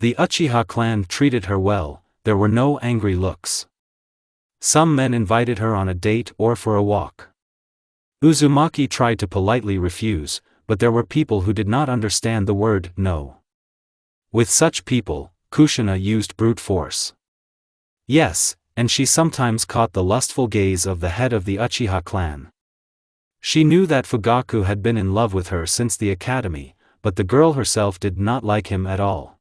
Speaker 1: The Uchiha clan treated her well. There were no angry looks. Some men invited her on a date or for a walk. Uzumaki tried to politely refuse, but there were people who did not understand the word no. With such people, Kushina used brute force. Yes, and she sometimes caught the lustful gaze of the head of the Uchiha clan. She knew that Fugaku had been in love with her since the academy, but the girl herself did not like him at all.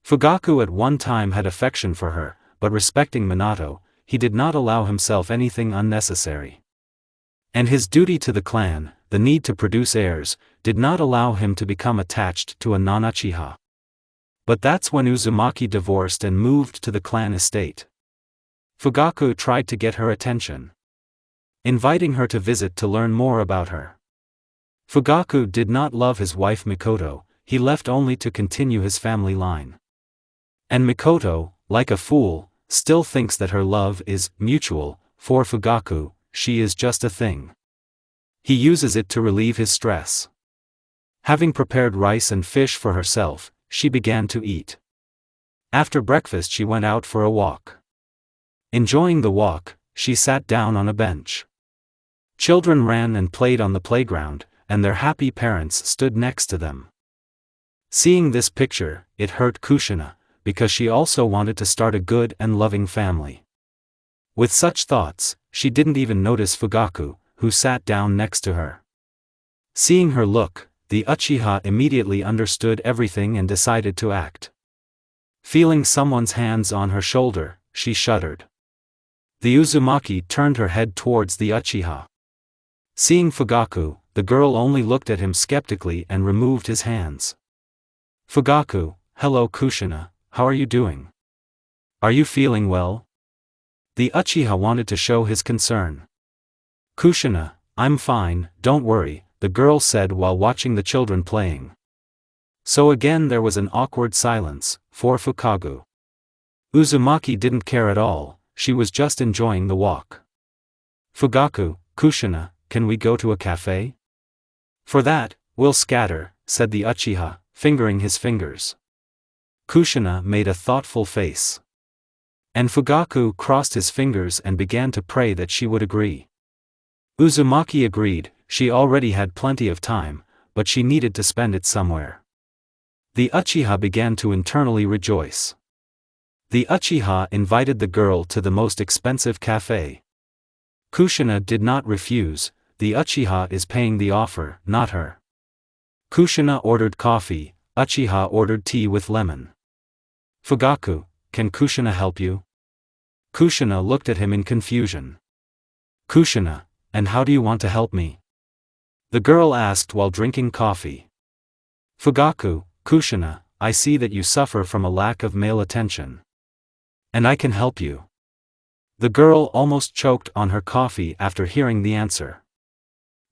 Speaker 1: Fugaku at one time had affection for her, but respecting Minato, he did not allow himself anything unnecessary. And his duty to the clan, the need to produce heirs, did not allow him to become attached to a non-Uchiha. But that's when Uzumaki divorced and moved to the clan estate. Fugaku tried to get her attention, inviting her to visit to learn more about her. Fugaku did not love his wife Mikoto. He left only to continue his family line. And Mikoto, like a fool, still thinks that her love is mutual. For Fugaku, she is just a thing. He uses it to relieve his stress. Having prepared rice and fish for herself, she began to eat. After breakfast she went out for a walk. Enjoying the walk, she sat down on a bench. Children ran and played on the playground, and their happy parents stood next to them. Seeing this picture, it hurt Kushina, because she also wanted to start a good and loving family. With such thoughts, she didn't even notice Fugaku, who sat down next to her. Seeing her look, the Uchiha immediately understood everything and decided to act. Feeling someone's hands on her shoulder, she shuddered. The Uzumaki turned her head towards the Uchiha. Seeing Fugaku, the girl only looked at him skeptically and removed his hands. Fugaku, hello Kushina, how are you doing? Are you feeling well? The Uchiha wanted to show his concern. Kushina, I'm fine, don't worry, the girl said while watching the children playing. So again there was an awkward silence, for Fukagu. Uzumaki didn't care at all, she was just enjoying the walk. Fugaku, Kushina, can we go to a cafe? For that, we'll scatter, said the Uchiha, fingering his fingers. Kushina made a thoughtful face. And Fugaku crossed his fingers and began to pray that she would agree. Uzumaki agreed, she already had plenty of time, but she needed to spend it somewhere. The Uchiha began to internally rejoice. The Uchiha invited the girl to the most expensive cafe. Kushina did not refuse, the Uchiha is paying the offer, not her. Kushina ordered coffee, Uchiha ordered tea with lemon. Fugaku, can Kushina help you? Kushina looked at him in confusion. Kushina, and how do you want to help me? The girl asked while drinking coffee. Fugaku, Kushina, I see that you suffer from a lack of male attention. And I can help you. The girl almost choked on her coffee after hearing the answer.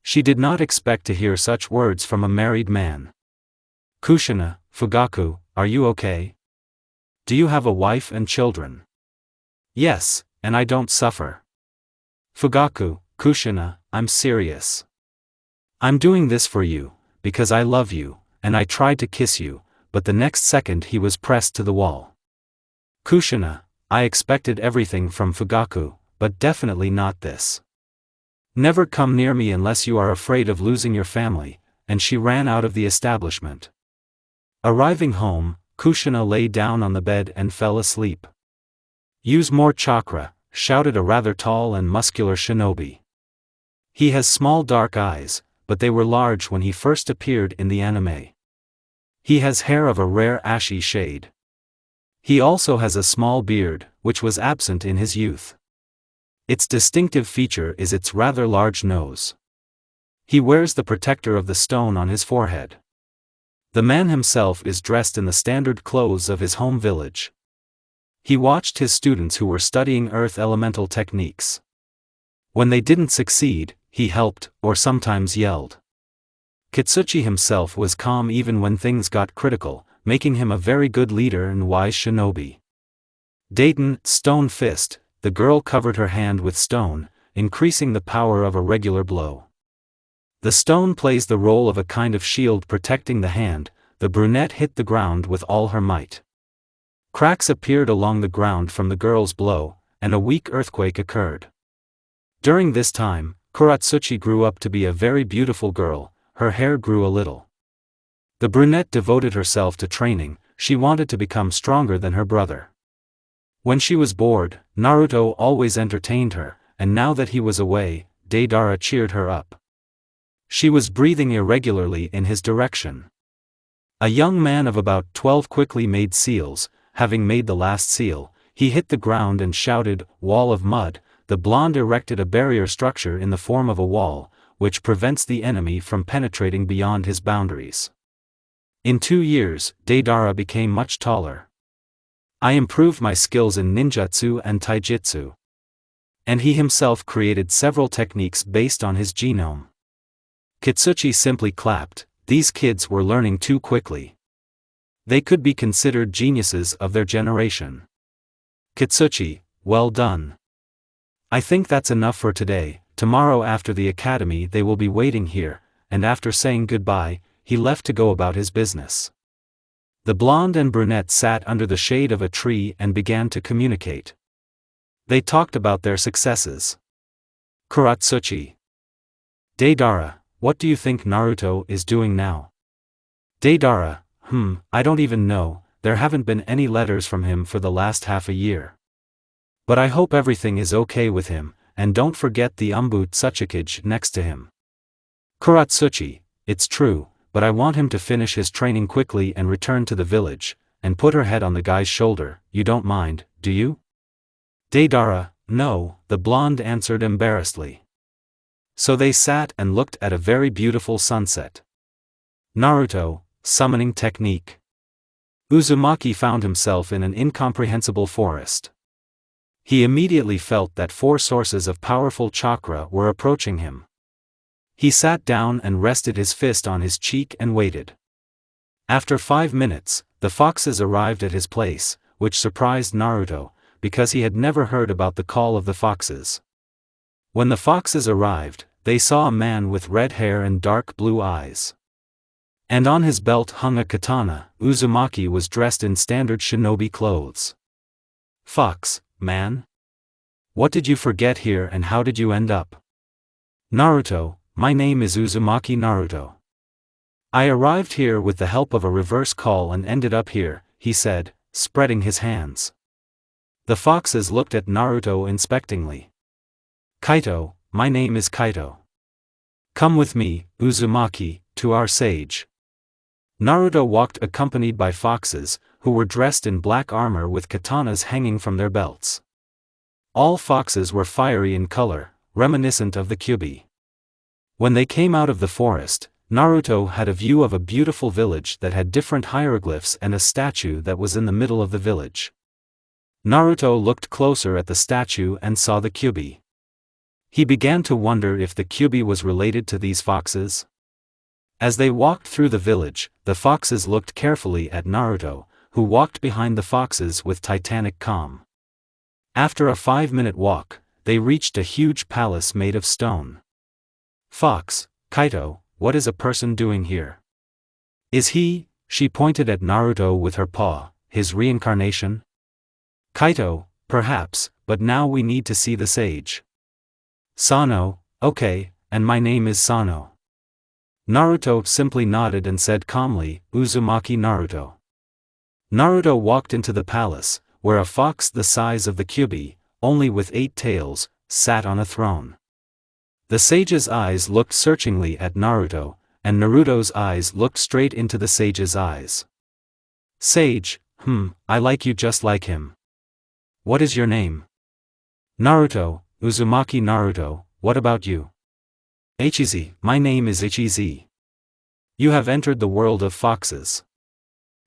Speaker 1: She did not expect to hear such words from a married man. Kushina, Fugaku, are you okay? Do you have a wife and children? Yes, and I don't suffer. Fugaku, Kushina, I'm serious. I'm doing this for you, because I love you, and I tried to kiss you, but the next second he was pressed to the wall. Kushina, I expected everything from Fugaku, but definitely not this. Never come near me unless you are afraid of losing your family, and she ran out of the establishment. Arriving home, Kushina lay down on the bed and fell asleep. Use more chakra, shouted a rather tall and muscular shinobi. He has small dark eyes, but they were large when he first appeared in the anime. He has hair of a rare ashy shade. He also has a small beard, which was absent in his youth. Its distinctive feature is its rather large nose. He wears the protector of the stone on his forehead. The man himself is dressed in the standard clothes of his home village. He watched his students who were studying earth elemental techniques. When they didn't succeed, he helped, or sometimes yelled. Kitsuchi himself was calm even when things got critical, making him a very good leader and wise shinobi. Dayton, Stone Fist, the girl covered her hand with stone, increasing the power of a regular blow. The stone plays the role of a kind of shield protecting the hand. The brunette hit the ground with all her might. Cracks appeared along the ground from the girl's blow, and a weak earthquake occurred. During this time, Kuratsuchi grew up to be a very beautiful girl, her hair grew a little. The brunette devoted herself to training, she wanted to become stronger than her brother. When she was bored, Naruto always entertained her, and now that he was away, Deidara cheered her up. She was breathing irregularly in his direction. A young man of about 12 quickly made seals. Having made the last seal, he hit the ground and shouted, "Wall of mud." The blonde erected a barrier structure in the form of a wall, which prevents the enemy from penetrating beyond his boundaries. In 2 years, Deidara became much taller. I improved my skills in ninjutsu and taijutsu. And he himself created several techniques based on his genome. Kitsuchi simply clapped, these kids were learning too quickly. They could be considered geniuses of their generation. Kitsuchi, well done. I think that's enough for today. Tomorrow after the academy they will be waiting here, and after saying goodbye, he left to go about his business. The blonde and brunette sat under the shade of a tree and began to communicate. They talked about their successes. Kuratsuchi. Deidara, what do you think Naruto is doing now? Deidara, I don't even know, there haven't been any letters from him for the last half a year. But I hope everything is okay with him, and don't forget the Umbu Tsuchikage next to him. Kuratsuchi, it's true, but I want him to finish his training quickly and return to the village, and put her head on the guy's shoulder. You don't mind, do you? Deidara, no, the blonde answered embarrassedly. So they sat and looked at a very beautiful sunset. Naruto, summoning technique. Uzumaki found himself in an incomprehensible forest. He immediately felt that 4 sources of powerful chakra were approaching him. He sat down and rested his fist on his cheek and waited. After 5 minutes, the foxes arrived at his place, which surprised Naruto, because he had never heard about the call of the foxes. When the foxes arrived, they saw a man with red hair and dark blue eyes. And on his belt hung a katana. Uzumaki was dressed in standard shinobi clothes. Fox, man? What did you forget here and how did you end up? Naruto, my name is Uzumaki Naruto. I arrived here with the help of a reverse call and ended up here, he said, spreading his hands. The foxes looked at Naruto inspectingly. Kaito, my name is Kaito. Come with me, Uzumaki, to our sage. Naruto walked accompanied by foxes, who were dressed in black armor with katanas hanging from their belts. All foxes were fiery in color, reminiscent of the Kyuubi. When they came out of the forest, Naruto had a view of a beautiful village that had different hieroglyphs and a statue that was in the middle of the village. Naruto looked closer at the statue and saw the Kyuubi. He began to wonder if the Kyuubi was related to these foxes. As they walked through the village, the foxes looked carefully at Naruto, who walked behind the foxes with titanic calm. After a 5-minute walk, they reached a huge palace made of stone. Fox, Kaito, what is a person doing here? Is he, she pointed at Naruto with her paw, his reincarnation? Kaito, perhaps, but now we need to see the sage. Sano, okay, and my name is Sano. Naruto simply nodded and said calmly, Uzumaki Naruto. Naruto walked into the palace, where a fox the size of the Kyuubi, only with 8 tails, sat on a throne. The sage's eyes looked searchingly at Naruto, and Naruto's eyes looked straight into the sage's eyes. Sage, I like you just like him. What is your name? Naruto, Uzumaki Naruto, what about you? Ichizi, my name is Ichizi. You have entered the world of foxes.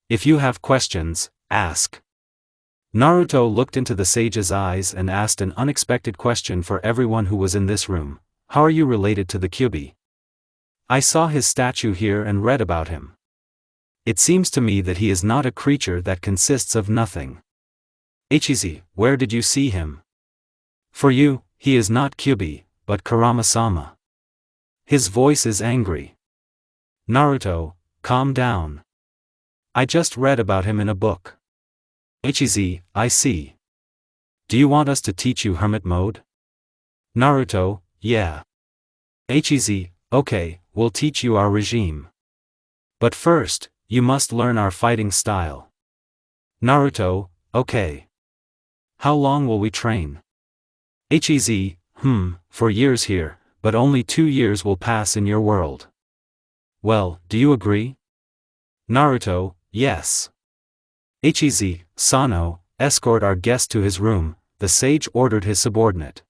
Speaker 1: If you have questions, ask. Naruto looked into the sage's eyes and asked an unexpected question for everyone who was in this room. How are you related to the Kyuubi? I saw his statue here and read about him. It seems to me that he is not a creature that consists of nothing. Ichizi, where did you see him? For you, he is not Kyuubi, but Kurama-sama. His voice is angry. Naruto, calm down. I just read about him in a book. Ichizi, I see. Do you want us to teach you hermit mode? Naruto, yeah. Ichizi, okay, we'll teach you our regime. But first, you must learn our fighting style. Naruto, okay. How long will we train? Ichizi, for years here, but only 2 years will pass in your world. Well, do you agree? Naruto, yes. Ichizi, Sano, escort our guest to his room, the sage ordered his subordinate.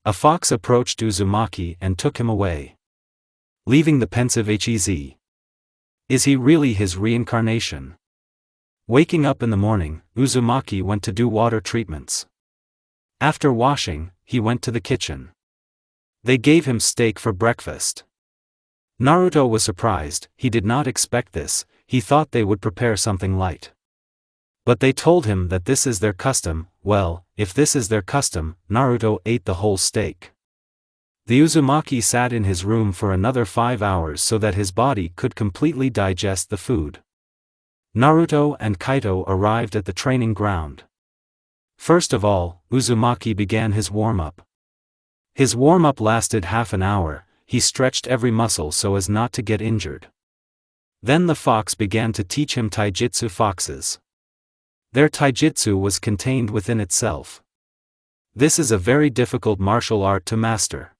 Speaker 1: A fox approached Uzumaki and took him away, leaving the pensive Ichizi. Is he really his reincarnation? Waking up in the morning, Uzumaki went to do water treatments. After washing, he went to the kitchen. They gave him steak for breakfast. Naruto was surprised, he did not expect this, he thought they would prepare something light. But they told him that this is their custom. Well, if this is their custom, Naruto ate the whole steak. The Uzumaki sat in his room for another 5 hours so that his body could completely digest the food. Naruto and Kaito arrived at the training ground. First of all, Uzumaki began his warm-up. His warm-up lasted half an hour. he stretched every muscle so as not to get injured. Then the fox began to teach him taijutsu foxes. Their taijutsu was contained within itself. This is a very difficult martial art to master.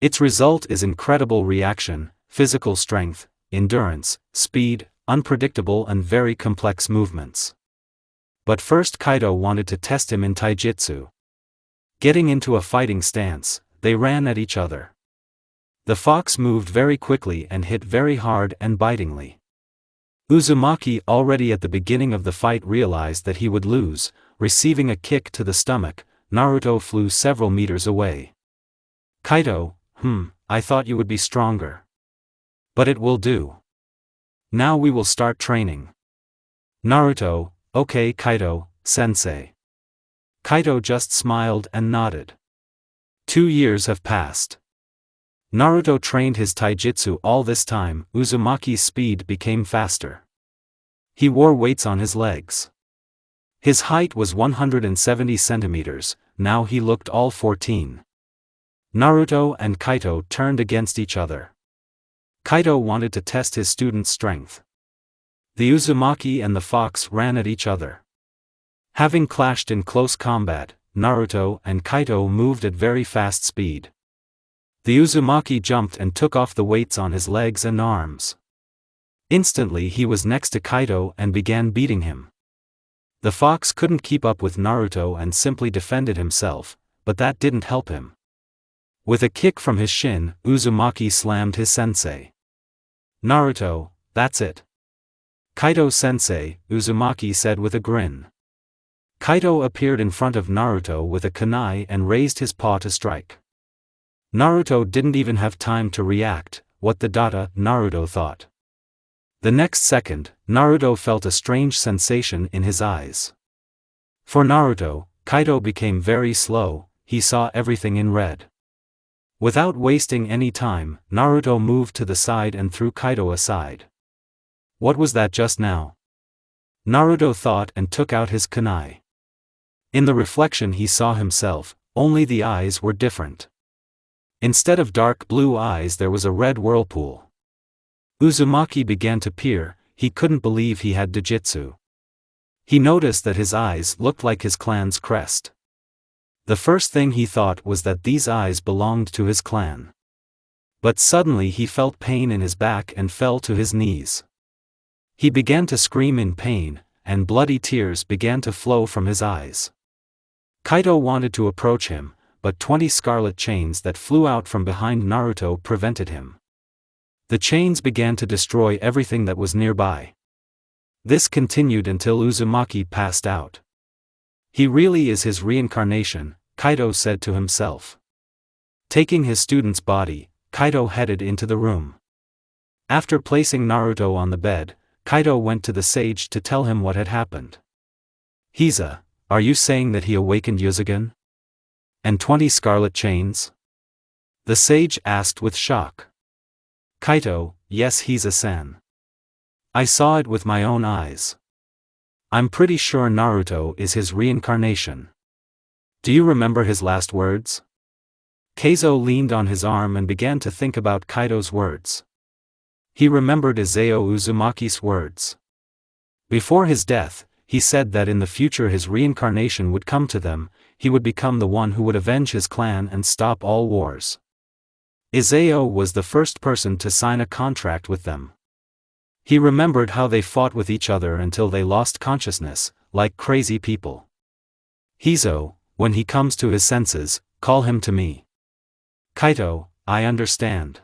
Speaker 1: Its result is incredible reaction, physical strength, endurance, speed, unpredictable and very complex movements. But first Kaido wanted to test him in taijutsu. Getting into a fighting stance, they ran at each other. The fox moved very quickly and hit very hard and bitingly. Uzumaki already at the beginning of the fight realized that he would lose. Receiving a kick to the stomach, Naruto flew several meters away. Kaido, I thought you would be stronger. But it will do. Now we will start training. Naruto, okay Kaido, sensei. Kaido just smiled and nodded. 2 years have passed. Naruto trained his taijutsu all this time. Uzumaki's speed became faster. He wore weights on his legs. His height was 170 centimeters, now he looked all 14. Naruto and Kaido turned against each other. Kaido wanted to test his student's strength. The Uzumaki and the fox ran at each other. Having clashed in close combat, Naruto and Kaido moved at very fast speed. The Uzumaki jumped and took off the weights on his legs and arms. Instantly he was next to Kaido and began beating him. The fox couldn't keep up with Naruto and simply defended himself, but that didn't help him. With a kick from his shin, Uzumaki slammed his sensei. Naruto, that's it. Kaido-sensei, Uzumaki said with a grin. Kaido appeared in front of Naruto with a kunai and raised his paw to strike. Naruto didn't even have time to react. What the data, Naruto thought. The next second, Naruto felt a strange sensation in his eyes. For Naruto, Kaido became very slow, he saw everything in red. Without wasting any time, Naruto moved to the side and threw Kaido aside. What was that just now? Naruto thought and took out his kunai. In the reflection he saw himself, only the eyes were different. Instead of dark blue eyes there was a red whirlpool. Uzumaki began to peer, he couldn't believe he had Dojutsu. He noticed that his eyes looked like his clan's crest. The first thing he thought was that these eyes belonged to his clan. But suddenly he felt pain in his back and fell to his knees. He began to scream in pain, and bloody tears began to flow from his eyes. Kaido wanted to approach him, but 20 scarlet chains that flew out from behind Naruto prevented him. The chains began to destroy everything that was nearby. This continued until Uzumaki passed out. He really is his reincarnation, Kaido said to himself. Taking his student's body, Kaido headed into the room. After placing Naruto on the bed, Kaido went to the sage to tell him what had happened. Hiza, are you saying that he awakened Yuzugan? And 20 scarlet chains? The sage asked with shock. Kaido, yes Hiza-san. I saw it with my own eyes. I'm pretty sure Naruto is his reincarnation. Do you remember his last words? Keizo leaned on his arm and began to think about Kaido's words. He remembered Izao Uzumaki's words. Before his death, he said that in the future his reincarnation would come to them, he would become the one who would avenge his clan and stop all wars. Izao was the first person to sign a contract with them. He remembered how they fought with each other until they lost consciousness, like crazy people. Hizo, when he comes to his senses, call him to me. Kaido, I understand.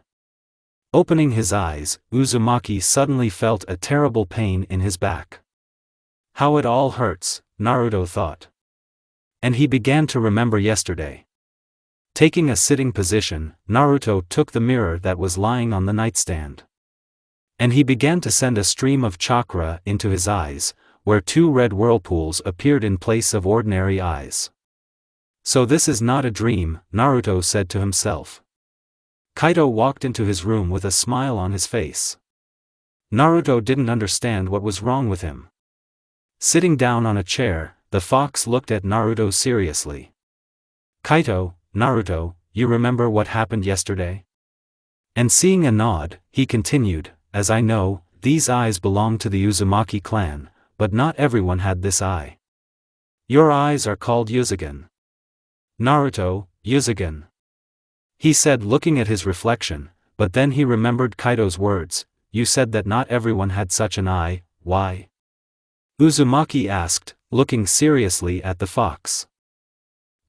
Speaker 1: Opening his eyes, Uzumaki suddenly felt a terrible pain in his back. How it all hurts, Naruto thought. And he began to remember yesterday. Taking a sitting position, Naruto took the mirror that was lying on the nightstand. And he began to send a stream of chakra into his eyes, where 2 red whirlpools appeared in place of ordinary eyes. So this is not a dream, Naruto said to himself. Kaido walked into his room with a smile on his face. Naruto didn't understand what was wrong with him. Sitting down on a chair, the fox looked at Naruto seriously. Kaido, Naruto, you remember what happened yesterday? And seeing a nod, he continued, as I know, these eyes belong to the Uzumaki clan, but not everyone had this eye. Your eyes are called Uzugen. Naruto, Uzugen. He said, looking at his reflection, but then he remembered Kaido's words, you said that not everyone had such an eye, why? Uzumaki asked, looking seriously at the fox.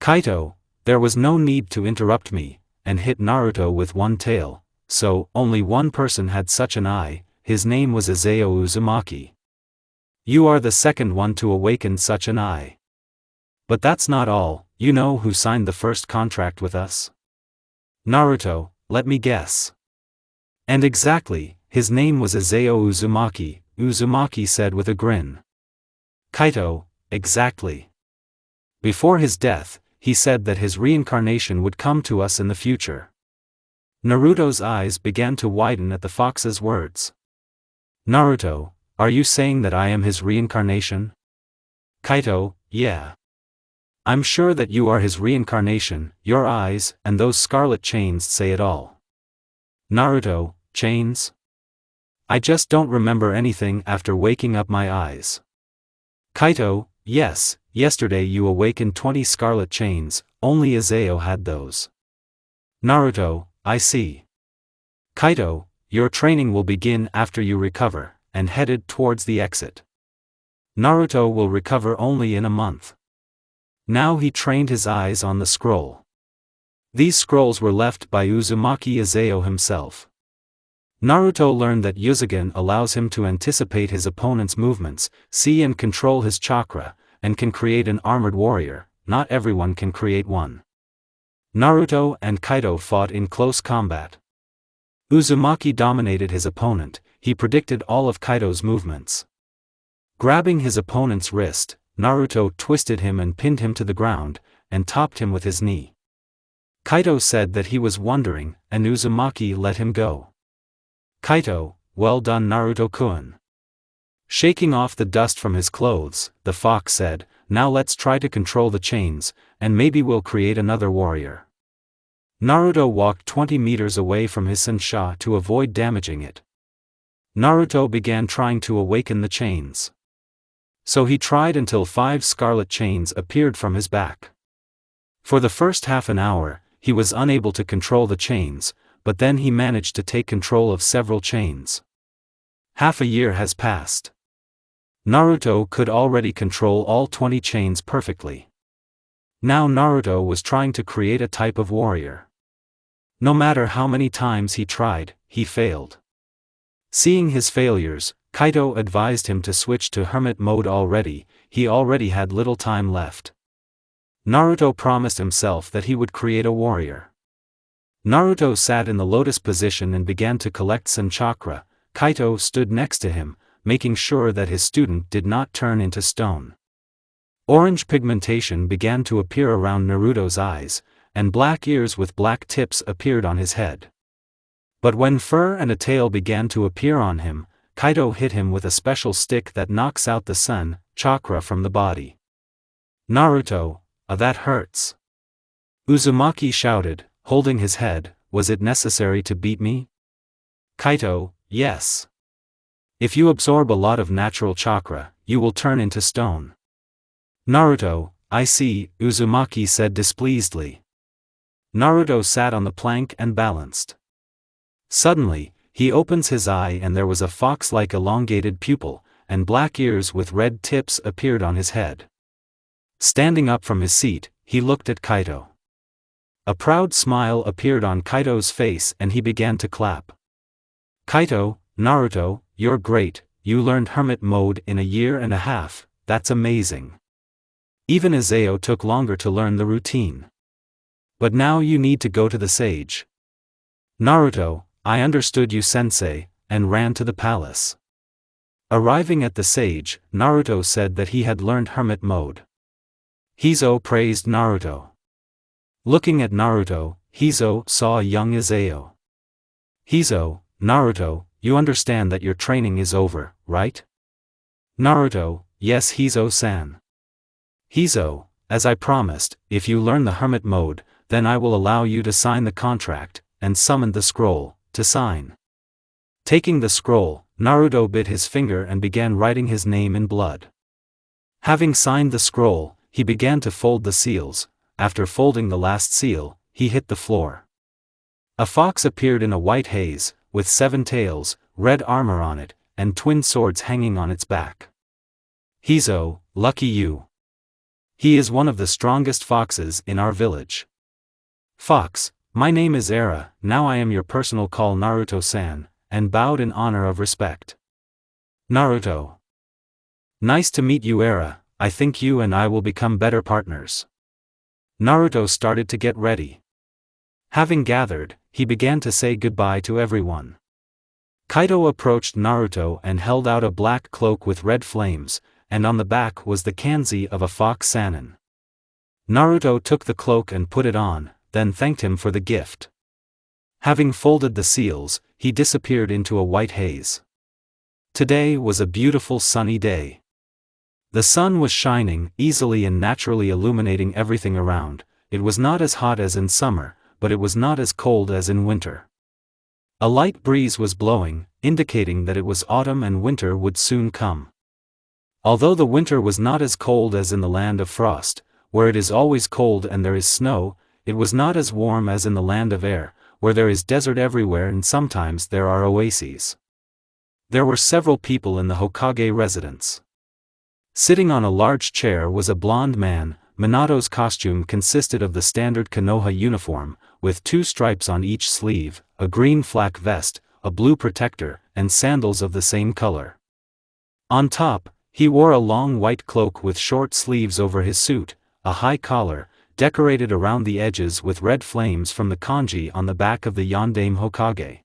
Speaker 1: Kaito, there was no need to interrupt me, and hit Naruto with one tail, so, only one person had such an eye, his name was Izao Uzumaki. You are the second one to awaken such an eye. But that's not all, you know who signed the first contract with us? Naruto, let me guess. And exactly, his name was Izao Uzumaki, Uzumaki said with a grin. Kaito, exactly. Before his death, he said that his reincarnation would come to us in the future. Naruto's eyes began to widen at the fox's words. Naruto, are you saying that I am his reincarnation? Kaito, yeah. I'm sure that you are his reincarnation, your eyes, and those scarlet chains say it all. Naruto, chains? I just don't remember anything after waking up my eyes. Kaito, yes, yesterday you awakened 20 scarlet chains, only Izao had those. Naruto, I see. Kaito, your training will begin after you recover, and headed towards the exit. Naruto will recover only in a month. Now he trained his eyes on the scroll. These scrolls were left by Uzumaki Izao himself. Naruto learned that Uzugen allows him to anticipate his opponent's movements, see and control his chakra, and can create an armored warrior. Not everyone can create one. Naruto and Kaito fought in close combat. Uzumaki dominated his opponent, he predicted all of Kaito's movements. Grabbing his opponent's wrist, Naruto twisted him and pinned him to the ground, and topped him with his knee. Kaito said that he was wondering, and Uzumaki let him go. Kaito, well done Naruto-kun. Shaking off the dust from his clothes, the fox said, now let's try to control the chains, and maybe we'll create another warrior. Naruto walked 20 meters away from his sensha to avoid damaging it. Naruto began trying to awaken the chains. So he tried until 5 scarlet chains appeared from his back. For the first half an hour, he was unable to control the chains, but then he managed to take control of several chains. Half a year has passed. Naruto could already control all 20 chains perfectly. Now Naruto was trying to create a type of warrior. No matter how many times he tried, he failed. Seeing his failures, Kaito advised him to switch to hermit mode already, he already had little time left. Naruto promised himself that he would create a warrior. Naruto sat in the lotus position and began to collect Sen chakra. Kaito stood next to him, making sure that his student did not turn into stone. Orange pigmentation began to appear around Naruto's eyes, and black ears with black tips appeared on his head. But when fur and a tail began to appear on him, Kaito hit him with a special stick that knocks out the Sen chakra from the body. Naruto, that hurts. Uzumaki shouted, holding his head, was it necessary to beat me? Kaito, yes. If you absorb a lot of natural chakra, you will turn into stone. Naruto, I see, Uzumaki said displeasedly. Naruto sat on the plank and balanced. Suddenly, he opens his eye and there was a fox-like elongated pupil, and black ears with red tips appeared on his head. Standing up from his seat, he looked at Kaito. A proud smile appeared on Kaito's face and he began to clap. Kaito, Naruto, you're great, you learned hermit mode in a year and a half, that's amazing. Even Izao took longer to learn the routine. But now you need to go to the sage. Naruto, I understood you sensei, and ran to the palace. Arriving at the sage, Naruto said that he had learned hermit mode. Hizo praised Naruto. Looking at Naruto, Hizo saw a young Izao. Hizo, Naruto, you understand that your training is over, right? Naruto, yes Hizo-san. Hizo, as I promised, if you learn the hermit mode, then I will allow you to sign the contract, and summon the scroll, to sign. Taking the scroll, Naruto bit his finger and began writing his name in blood. Having signed the scroll, he began to fold the seals. After folding the last seal, he hit the floor. A fox appeared in a white haze, with 7 tails, red armor on it, and twin swords hanging on its back. Hizo, lucky you. He is one of the strongest foxes in our village. Fox, my name is Era, now I am your personal call Naruto-san, and bowed in honor of respect. Naruto. Nice to meet you Era, I think you and I will become better partners. Naruto started to get ready. Having gathered, he began to say goodbye to everyone. Kaido approached Naruto and held out a black cloak with red flames, and on the back was the kanji of a fox Sannin. Naruto took the cloak and put it on, then thanked him for the gift. Having folded the seals, he disappeared into a white haze. Today was a beautiful sunny day. The sun was shining easily and naturally illuminating everything around. It was not as hot as in summer, but it was not as cold as in winter. A light breeze was blowing, indicating that it was autumn and winter would soon come. Although the winter was not as cold as in the land of frost, where it is always cold and there is snow, it was not as warm as in the land of air, where there is desert everywhere and sometimes there are oases. There were several people in the Hokage residence. Sitting on a large chair was a blond man. Minato's costume consisted of the standard Konoha uniform, with 2 stripes on each sleeve, a green flak vest, a blue protector, and sandals of the same color. On top, he wore a long white cloak with short sleeves over his suit, a high collar, decorated around the edges with red flames from the kanji on the back of the Yondaime Hokage.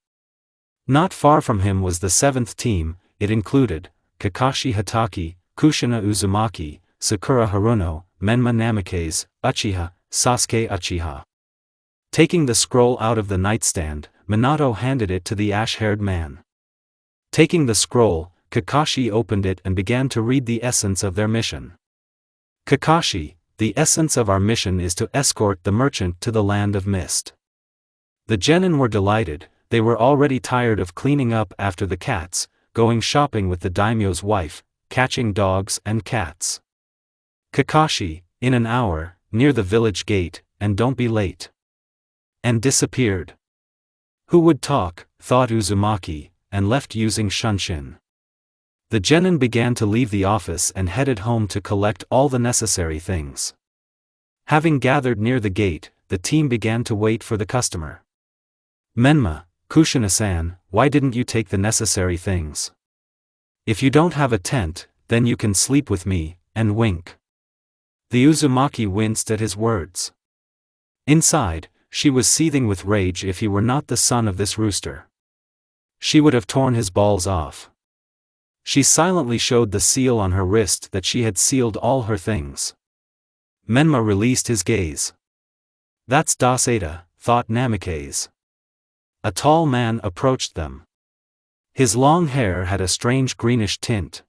Speaker 1: Not far from him was the 7th team. It included Kakashi Hatake, Kushina Uzumaki, Sakura Haruno, Menma Namikaze, Uchiha, Sasuke Uchiha. Taking the scroll out of the nightstand, Minato handed it to the ash-haired man. Taking the scroll, Kakashi opened it and began to read the essence of their mission. Kakashi, the essence of our mission is to escort the merchant to the land of mist. The genin were delighted. They were already tired of cleaning up after the cats, going shopping with the daimyo's wife, catching dogs and cats. Kakashi, in an hour, near the village gate, and don't be late. And disappeared. Who would talk, thought Uzumaki, and left using Shunshin. The genin began to leave the office and headed home to collect all the necessary things. Having gathered near the gate, the team began to wait for the customer. Menma, Kushina-san, why didn't you take the necessary things? If you don't have a tent, then you can sleep with me, and wink. The Uzumaki winced at his words. Inside, she was seething with rage. If he were not the son of this rooster, she would have torn his balls off. She silently showed the seal on her wrist that she had sealed all her things. Menma released his gaze. That's Daseda, thought Namikaze. A tall man approached them. His long hair had a strange greenish tint.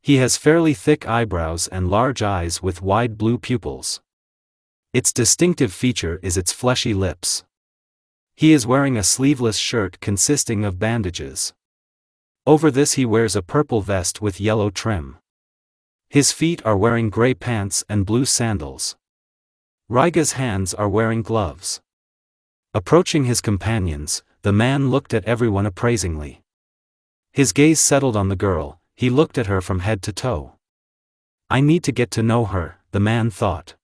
Speaker 1: He has fairly thick eyebrows and large eyes with wide blue pupils. Its distinctive feature is its fleshy lips. He is wearing a sleeveless shirt consisting of bandages. Over this he wears a purple vest with yellow trim. His feet are wearing gray pants and blue sandals. Raiga's hands are wearing gloves. Approaching his companions, the man looked at everyone appraisingly. His gaze settled on the girl. He looked at her from head to toe. I need to get to know her, the man thought.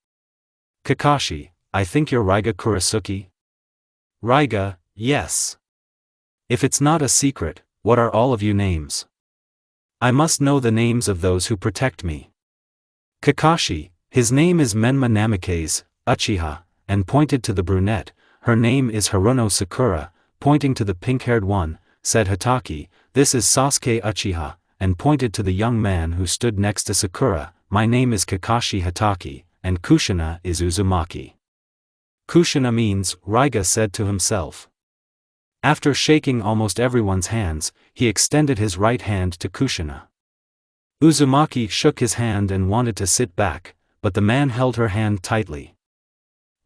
Speaker 1: Kakashi, I think you're Raiga Kurasuke? Raiga, yes. If it's not a secret, what are all of you names? I must know the names of those who protect me. Kakashi, his name is Menma Namikaze, Uchiha, and pointed to the brunette. Her name is Haruno Sakura, pointing to the pink-haired one, said Hatake, this is Sasuke Uchiha, and pointed to the young man who stood next to Sakura, my name is Kakashi Hatake, and Kushina is Uzumaki. Kushina means, Raiga said to himself. After shaking almost everyone's hands, he extended his right hand to Kushina. Uzumaki shook his hand and wanted to sit back, but the man held her hand tightly.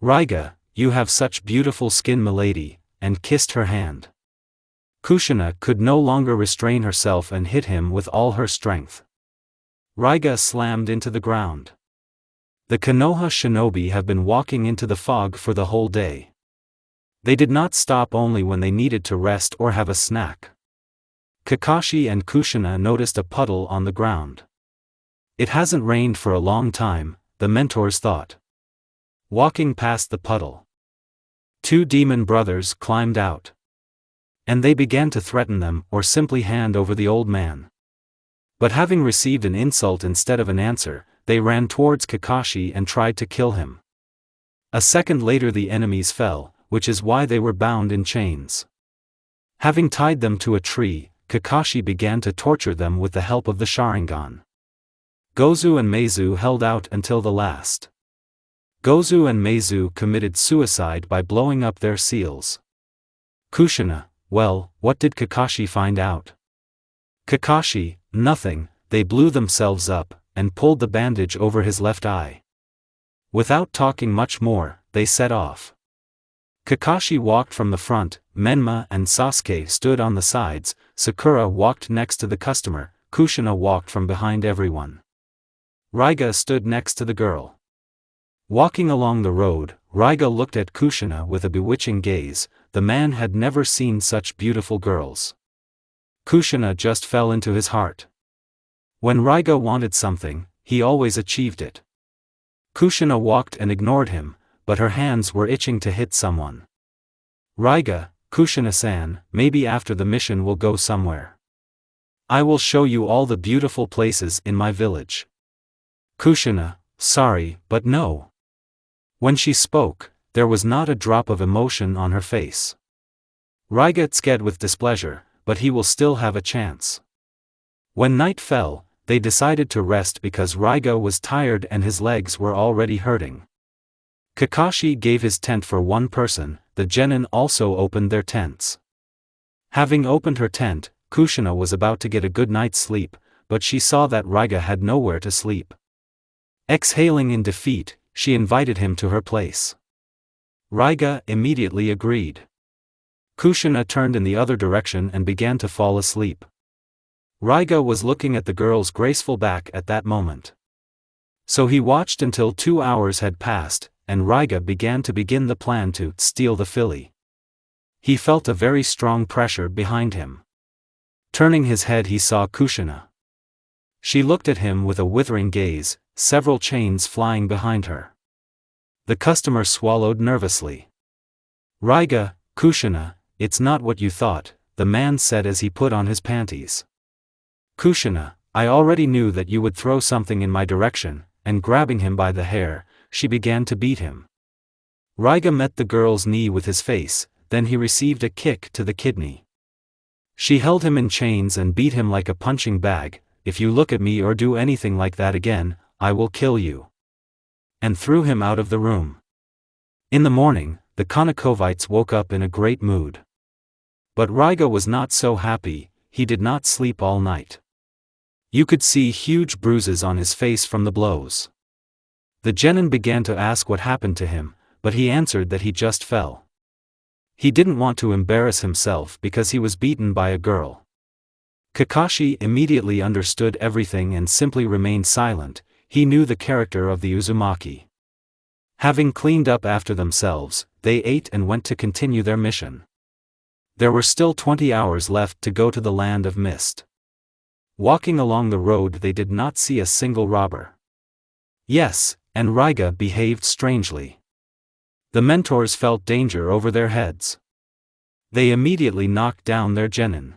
Speaker 1: Raiga, you have such beautiful skin milady, and kissed her hand. Kushina could no longer restrain herself and hit him with all her strength. Raiga slammed into the ground. The Konoha shinobi have been walking into the fog for the whole day. They did not stop only when they needed to rest or have a snack. Kakashi and Kushina noticed a puddle on the ground. It hasn't rained for a long time, the mentors thought. Walking past the puddle, two demon brothers climbed out. And they began to threaten them or simply hand over the old man. But having received an insult instead of an answer, they ran towards Kakashi and tried to kill him. A second later the enemies fell, which is why they were bound in chains. Having tied them to a tree, Kakashi began to torture them with the help of the Sharingan. Gozu and Meizu held out until the last. Gozu and Meizu committed suicide by blowing up their seals. Kushina, well, what did Kakashi find out? Kakashi, nothing, they blew themselves up, and pulled the bandage over his left eye. Without talking much more, they set off. Kakashi walked from the front, Menma and Sasuke stood on the sides, Sakura walked next to the customer, Kushina walked from behind everyone. Raiga stood next to the girl. Walking along the road, Raiga looked at Kushina with a bewitching gaze. The man had never seen such beautiful girls. Kushina just fell into his heart. When Raiga wanted something, he always achieved it. Kushina walked and ignored him, but her hands were itching to hit someone. Raiga, Kushina-san, maybe after the mission we'll go somewhere. I will show you all the beautiful places in my village. Kushina, sorry, but no. When she spoke, there was not a drop of emotion on her face. Raiga tskeed with displeasure, but he will still have a chance. When night fell, they decided to rest because Raiga was tired and his legs were already hurting. Kakashi gave his tent for one person, the genin also opened their tents. Having opened her tent, Kushina was about to get a good night's sleep, but she saw that Raiga had nowhere to sleep. Exhaling in defeat, she invited him to her place. Raiga immediately agreed. Kushina turned in the other direction and began to fall asleep. Raiga was looking at the girl's graceful back at that moment. So he watched until 2 hours had passed, and Raiga began the plan to steal the filly. He felt a very strong pressure behind him. Turning his head he saw Kushina. She looked at him with a withering gaze, several chains flying behind her. The customer swallowed nervously. Raiga, Kushina, it's not what you thought, the man said as he put on his panties. Kushina, I already knew that you would throw something in my direction, and grabbing him by the hair, she began to beat him. Raiga met the girl's knee with his face, then he received a kick to the kidney. She held him in chains and beat him like a punching bag. If you look at me or do anything like that again, I will kill you. And threw him out of the room. In the morning, the Konokovites woke up in a great mood. But Raiga was not so happy, he did not sleep all night. You could see huge bruises on his face from the blows. The genin began to ask what happened to him, but he answered that he just fell. He didn't want to embarrass himself because he was beaten by a girl. Kakashi immediately understood everything and simply remained silent. He knew the character of the Uzumaki. Having cleaned up after themselves, they ate and went to continue their mission. There were still 20 hours left to go to the land of mist. Walking along the road they did not see a single robber. Yes, and Raiga behaved strangely. The mentors felt danger over their heads. They immediately knocked down their genin.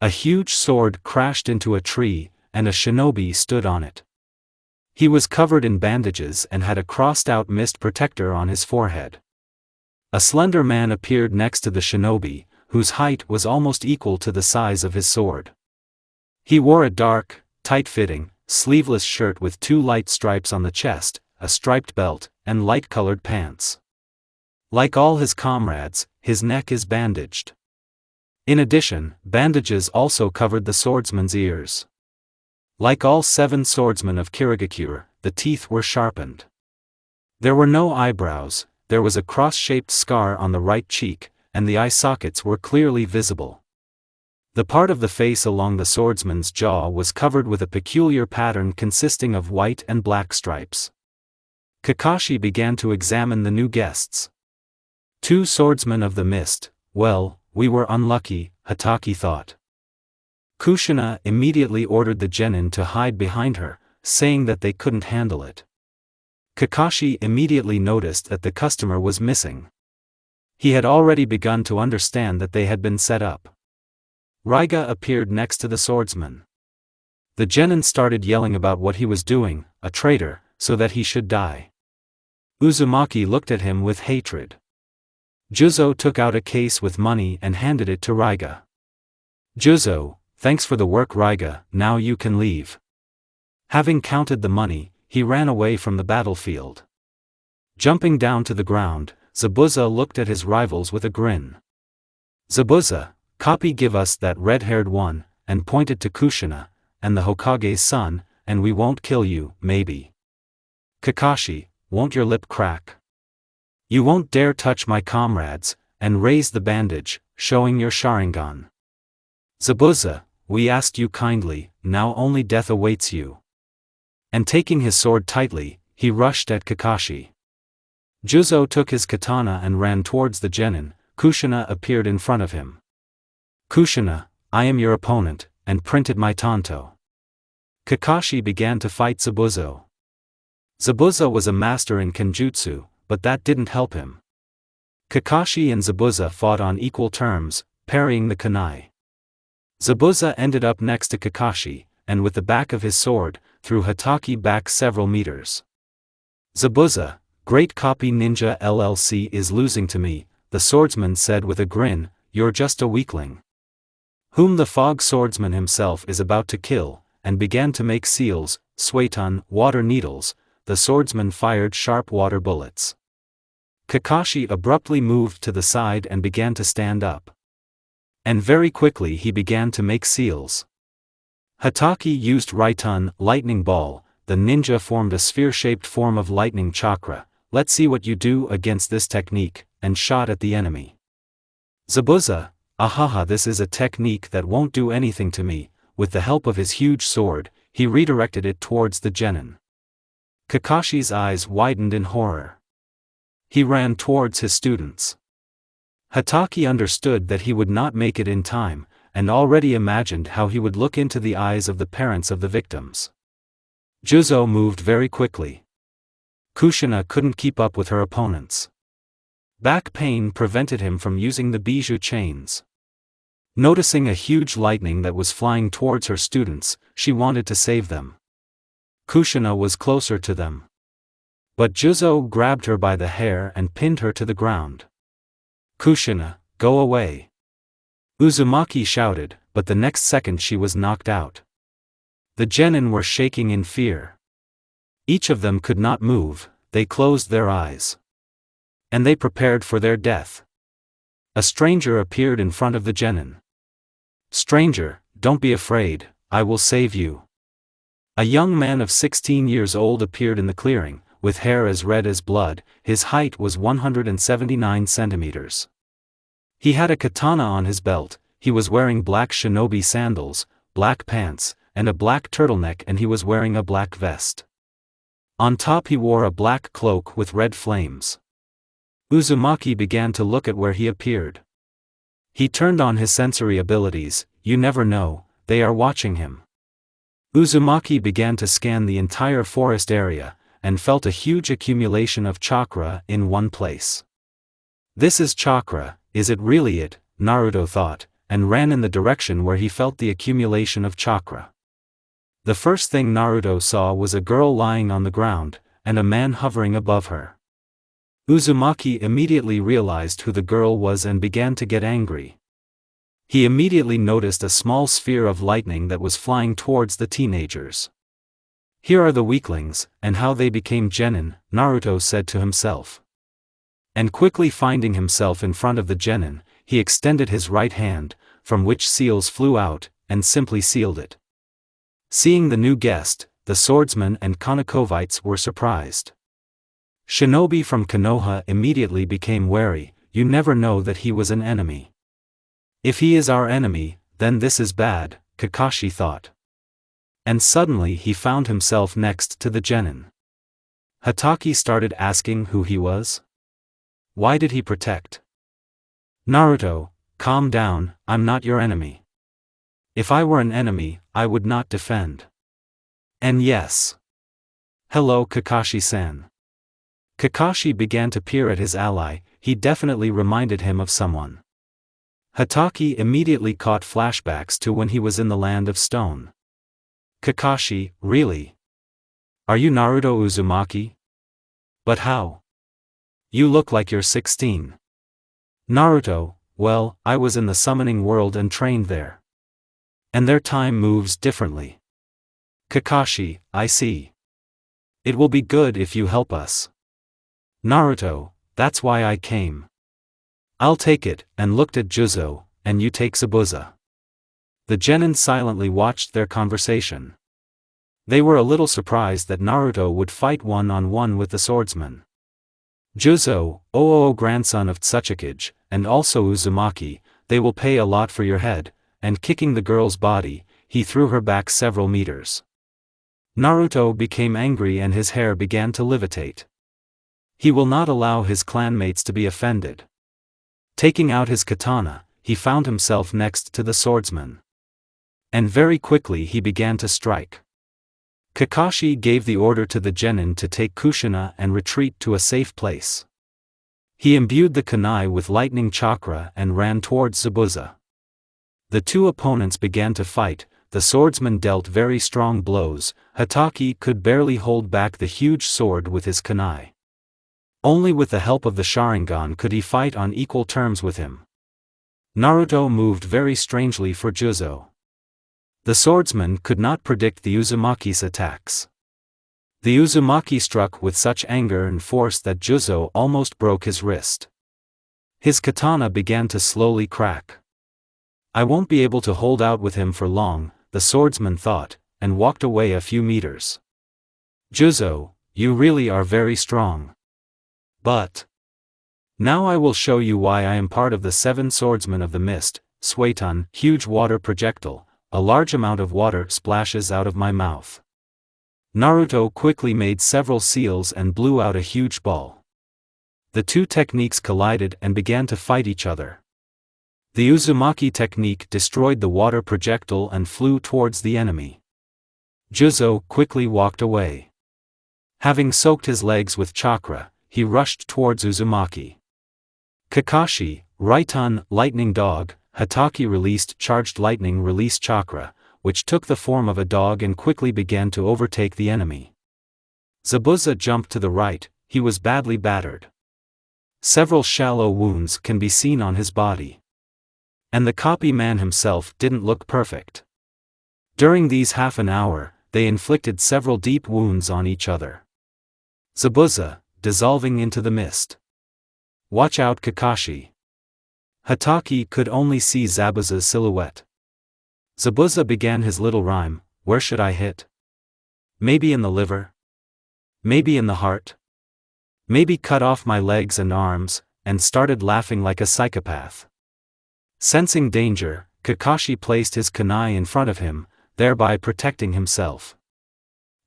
Speaker 1: A huge sword crashed into a tree, and a shinobi stood on it. He was covered in bandages and had a crossed-out mist protector on his forehead. A slender man appeared next to the shinobi, whose height was almost equal to the size of his sword. He wore a dark, tight-fitting, sleeveless shirt with 2 light stripes on the chest, a striped belt, and light-colored pants. Like all his comrades, his neck is bandaged. In addition, bandages also covered the swordsman's ears. Like all 7 swordsmen of Kirigakure, the teeth were sharpened. There were no eyebrows, there was a cross-shaped scar on the right cheek, and the eye sockets were clearly visible. The part of the face along the swordsman's jaw was covered with a peculiar pattern consisting of white and black stripes. Kakashi began to examine the new guests. Two swordsmen of the mist. Well, we were unlucky, Hatake thought. Kushina immediately ordered the genin to hide behind her, saying that they couldn't handle it. Kakashi immediately noticed that the customer was missing. He had already begun to understand that they had been set up. Raiga appeared next to the swordsman. The genin started yelling about what he was doing, a traitor, so that he should die. Uzumaki looked at him with hatred. Juzo took out a case with money and handed it to Raiga. Juzo, thanks for the work Raiga, now you can leave. Having counted the money, he ran away from the battlefield. Jumping down to the ground, Zabuza looked at his rivals with a grin. Zabuza, copy give us that red-haired one, and pointed to Kushina, and the Hokage's son, and we won't kill you, maybe. Kakashi, won't your lip crack? You won't dare touch my comrades, and raise the bandage, showing your Sharingan. Zabuza, we asked you kindly, now only death awaits you. And taking his sword tightly, he rushed at Kakashi. Juzo took his katana and ran towards the genin. Kushina appeared in front of him. Kushina, I am your opponent, and printed my tanto. Kakashi began to fight Zabuza. Zabuza was a master in kenjutsu, but that didn't help him. Kakashi and Zabuza fought on equal terms, parrying the kunai. Zabuza ended up next to Kakashi, and with the back of his sword, threw Hatake back several meters. Zabuza, great copy ninja LLC is losing to me, the swordsman said with a grin, you're just a weakling. Whom the fog swordsman himself is about to kill, and began to make seals, sueton, water needles. The swordsman fired sharp water bullets. Kakashi abruptly moved to the side and began to stand up. And very quickly he began to make seals. Hatake used Raiton, lightning ball. The ninja formed a sphere-shaped form of lightning chakra. Let's see what you do against this technique, and shot at the enemy. Zabuza, ahaha, this is a technique that won't do anything to me. With the help of his huge sword, he redirected it towards the genin. Kakashi's eyes widened in horror. He ran towards his students. Hatake understood that he would not make it in time, and already imagined how he would look into the eyes of the parents of the victims. Juzo moved very quickly. Kushina couldn't keep up with her opponents. Back pain prevented him from using the bijou chains. Noticing a huge lightning that was flying towards her students, she wanted to save them. Kushina was closer to them. But Juzo grabbed her by the hair and pinned her to the ground. Kushina, go away. Uzumaki shouted, but the next second she was knocked out. The genin were shaking in fear. Each of them could not move, they closed their eyes. And they prepared for their death. A stranger appeared in front of the genin. Stranger, don't be afraid, I will save you. A young man of 16 years old appeared in the clearing, with hair as red as blood. His height was 179 centimeters. He had a katana on his belt, he was wearing black shinobi sandals, black pants, and a black turtleneck, and he was wearing a black vest. On top he wore a black cloak with red flames. Uzumaki began to look at where he appeared. He turned on his sensory abilities. You never know, they are watching him. Uzumaki began to scan the entire forest area, and felt a huge accumulation of chakra in one place. This is chakra, is it really it? Naruto thought, and ran in the direction where he felt the accumulation of chakra. The first thing Naruto saw was a girl lying on the ground, and a man hovering above her. Uzumaki immediately realized who the girl was and began to get angry. He immediately noticed a small sphere of lightning that was flying towards the teenagers. Here are the weaklings, and how they became genin, Naruto said to himself. And quickly finding himself in front of the genin, he extended his right hand, from which seals flew out, and simply sealed it. Seeing the new guest, the swordsman and Konokovites were surprised. Shinobi from Konoha immediately became wary. You never know that he was an enemy. If he is our enemy, then this is bad, Kakashi thought. And suddenly he found himself next to the genin. Hatake started asking who he was. Why did he protect? Naruto, calm down, I'm not your enemy. If I were an enemy, I would not defend. And yes. Hello Kakashi-san. Kakashi began to peer at his ally, he definitely reminded him of someone. Hatake immediately caught flashbacks to when he was in the Land of Stone. Kakashi, really? Are you Naruto Uzumaki? But how? You look like you're 16. Naruto, well, I was in the summoning world and trained there. And their time moves differently. Kakashi, I see. It will be good if you help us. Naruto, that's why I came. I'll take it, and looked at Juzo, and you take Zabuza. The genin silently watched their conversation. They were a little surprised that Naruto would fight one-on-one with the swordsman. Juzo, grandson of Tsuchikage, and also Uzumaki, they will pay a lot for your head, and kicking the girl's body, he threw her back several meters. Naruto became angry and his hair began to levitate. He will not allow his clanmates to be offended. Taking out his katana, he found himself next to the swordsman. And very quickly he began to strike. Kakashi gave the order to the genin to take Kushina and retreat to a safe place. He imbued the kunai with lightning chakra and ran towards Zabuza. The two opponents began to fight, the swordsman dealt very strong blows, Hatake could barely hold back the huge sword with his kunai. Only with the help of the Sharingan could he fight on equal terms with him. Naruto moved very strangely for Juzo. The swordsman could not predict the Uzumaki's attacks. The Uzumaki struck with such anger and force that Juzo almost broke his wrist. His katana began to slowly crack. I won't be able to hold out with him for long, the swordsman thought, and walked away a few meters. Juzo, you really are very strong. But now I will show you why I am part of the 7 swordsmen of the mist. Suiton, huge water projectile, a large amount of water splashes out of my mouth. Naruto quickly made several seals and blew out a huge ball. The two techniques collided and began to fight each other. The Uzumaki technique destroyed the water projectile and flew towards the enemy. Juzo quickly walked away. Having soaked his legs with chakra, he rushed towards Uzumaki. Kakashi, Raiton, lightning dog, Hatake released charged lightning release chakra, which took the form of a dog and quickly began to overtake the enemy. Zabuza jumped to the right, he was badly battered. Several shallow wounds can be seen on his body. And the copy man himself didn't look perfect. During these half an hour, they inflicted several deep wounds on each other. Zabuza, dissolving into the mist. Watch out Kakashi. Hatake could only see Zabuza's silhouette. Zabuza began his little rhyme, where should I hit? Maybe in the liver? Maybe in the heart? Maybe cut off my legs and arms, and started laughing like a psychopath. Sensing danger, Kakashi placed his kunai in front of him, thereby protecting himself.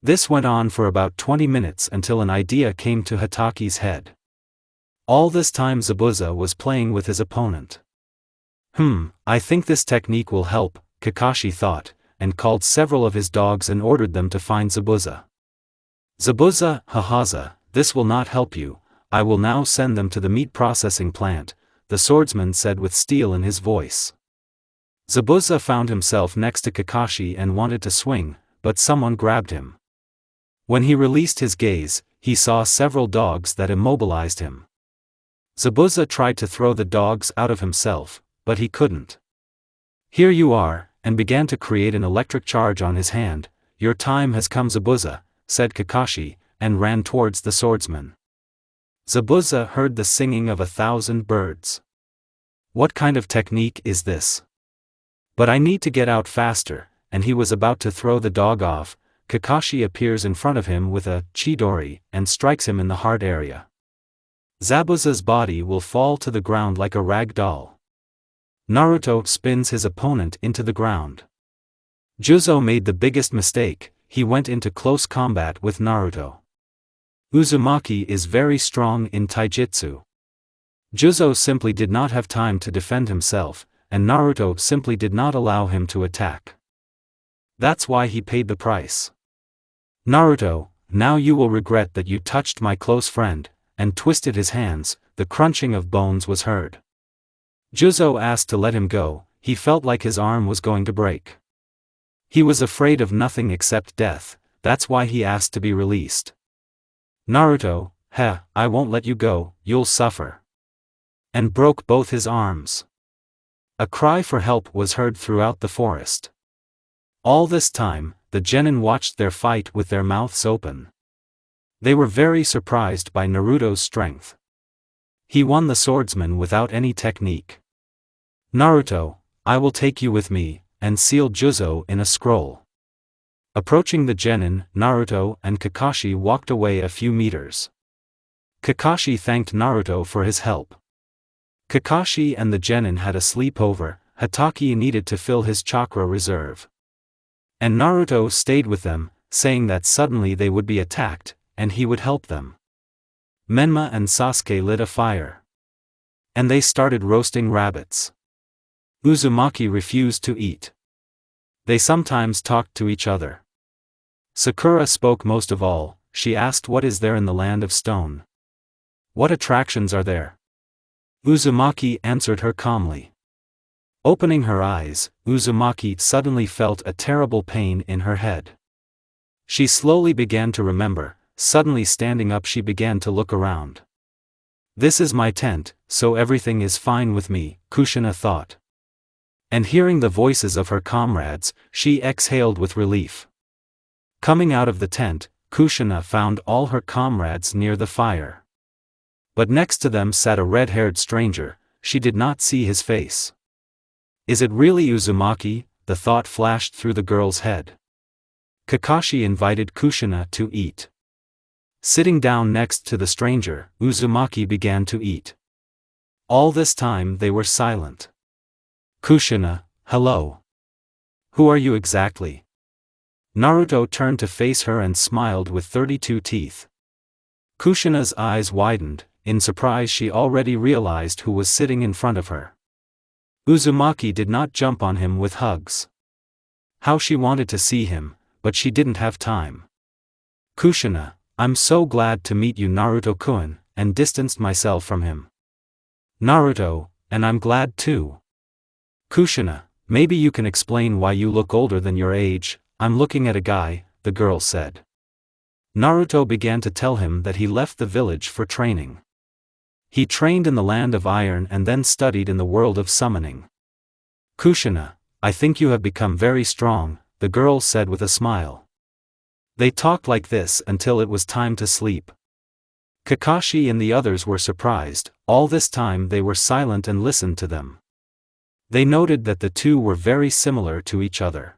Speaker 1: This went on for about 20 minutes until an idea came to Hatake's head. All this time Zabuza was playing with his opponent. I think this technique will help, Kakashi thought, and called several of his dogs and ordered them to find Zabuza. Zabuza, Hahaza, this will not help you, I will now send them to the meat processing plant, the swordsman said with steel in his voice. Zabuza found himself next to Kakashi and wanted to swing, but someone grabbed him. When he released his gaze, he saw several dogs that immobilized him. Zabuza tried to throw the dogs out of himself, but he couldn't. Here you are, and began to create an electric charge on his hand. Your time has come Zabuza, said Kakashi, and ran towards the swordsman. Zabuza heard the singing of 1,000 birds. What kind of technique is this? But I need to get out faster, and he was about to throw the dog off. Kakashi appears in front of him with a chidori and strikes him in the heart area. Zabuza's body will fall to the ground like a rag doll. Naruto spins his opponent into the ground. Juzo made the biggest mistake, he went into close combat with Naruto. Uzumaki is very strong in taijutsu. Juzo simply did not have time to defend himself, and Naruto simply did not allow him to attack. That's why he paid the price. Naruto, now you will regret that you touched my close friend, and twisted his hands. The crunching of bones was heard. Juzo asked to let him go, he felt like his arm was going to break. He was afraid of nothing except death, that's why he asked to be released. Naruto, I won't let you go, you'll suffer. And broke both his arms. A cry for help was heard throughout the forest. All this time, the genin watched their fight with their mouths open. They were very surprised by Naruto's strength. He won the swordsman without any technique. Naruto, I will take you with me, and seal Juzo in a scroll. Approaching the genin, Naruto and Kakashi walked away a few meters. Kakashi thanked Naruto for his help. Kakashi and the genin had a sleepover. Hatake needed to fill his chakra reserve. And Naruto stayed with them, saying that suddenly they would be attacked, and he would help them. Menma and Sasuke lit a fire. And they started roasting rabbits. Uzumaki refused to eat. They sometimes talked to each other. Sakura spoke most of all. She asked what is there in the land of stone. What attractions are there? Uzumaki answered her calmly. Opening her eyes, Uzumaki suddenly felt a terrible pain in her head. She slowly began to remember. Suddenly standing up she began to look around. This is my tent, so everything is fine with me, Kushina thought. And hearing the voices of her comrades, she exhaled with relief. Coming out of the tent, Kushina found all her comrades near the fire. But next to them sat a red-haired stranger. She did not see his face. Is it really Uzumaki? The thought flashed through the girl's head. Kakashi invited Kushina to eat. Sitting down next to the stranger, Uzumaki began to eat. All this time they were silent. Kushina, hello. Who are you exactly? Naruto turned to face her and smiled with 32 teeth. Kushina's eyes widened. In surprise she already realized who was sitting in front of her. Uzumaki did not jump on him with hugs. How she wanted to see him, but she didn't have time. Kushina, I'm so glad to meet you Naruto-kun, and distanced myself from him. Naruto, and I'm glad too. Kushina, maybe you can explain why you look older than your age. I'm looking at a guy, the girl said. Naruto began to tell him that he left the village for training. He trained in the land of iron and then studied in the world of summoning. Kushina, I think you have become very strong, the girl said with a smile. They talked like this until it was time to sleep. Kakashi and the others were surprised. All this time they were silent and listened to them. They noted that the two were very similar to each other.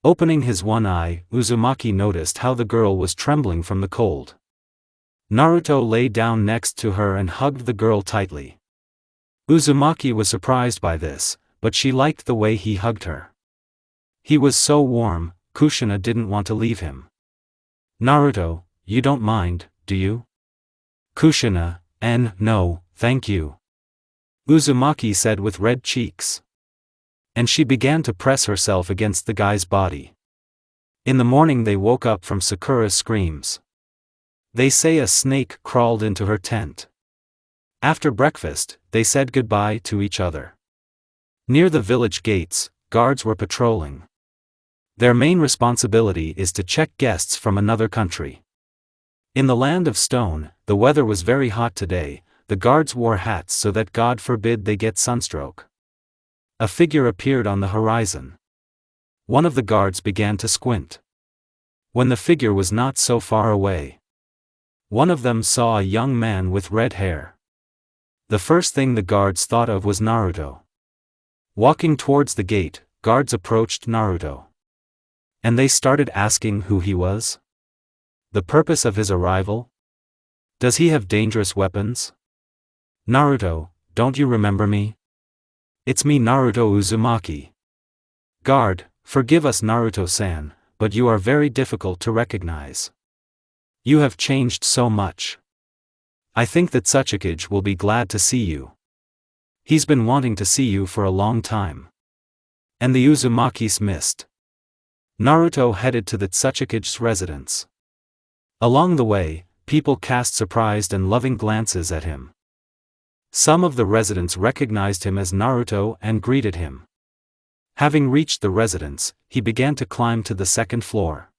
Speaker 1: Opening his one eye, Uzumaki noticed how the girl was trembling from the cold. Naruto lay down next to her and hugged the girl tightly. Uzumaki was surprised by this, but she liked the way he hugged her. He was so warm. Kushina didn't want to leave him. Naruto, you don't mind, do you? Kushina, no, thank you. Uzumaki said with red cheeks. And she began to press herself against the guy's body. In the morning they woke up from Sakura's screams. They say a snake crawled into her tent. After breakfast, they said goodbye to each other. Near the village gates, guards were patrolling. Their main responsibility is to check guests from another country. In the land of stone, the weather was very hot today. The guards wore hats so that God forbid they get sunstroke. A figure appeared on the horizon. One of the guards began to squint. When the figure was not so far away, one of them saw a young man with red hair. The first thing the guards thought of was Naruto. Walking towards the gate, guards approached Naruto. And they started asking who he was. The purpose of his arrival? Does he have dangerous weapons? Naruto, don't you remember me? It's me, Naruto Uzumaki. Guard, forgive us Naruto-san, but you are very difficult to recognize. You have changed so much. I think that Sasuke will be glad to see you. He's been wanting to see you for a long time. And the Uzumakis missed. Naruto headed to the Sasuke's residence. Along the way, people cast surprised and loving glances at him. Some of the residents recognized him as Naruto and greeted him. Having reached the residence, he began to climb to the second floor.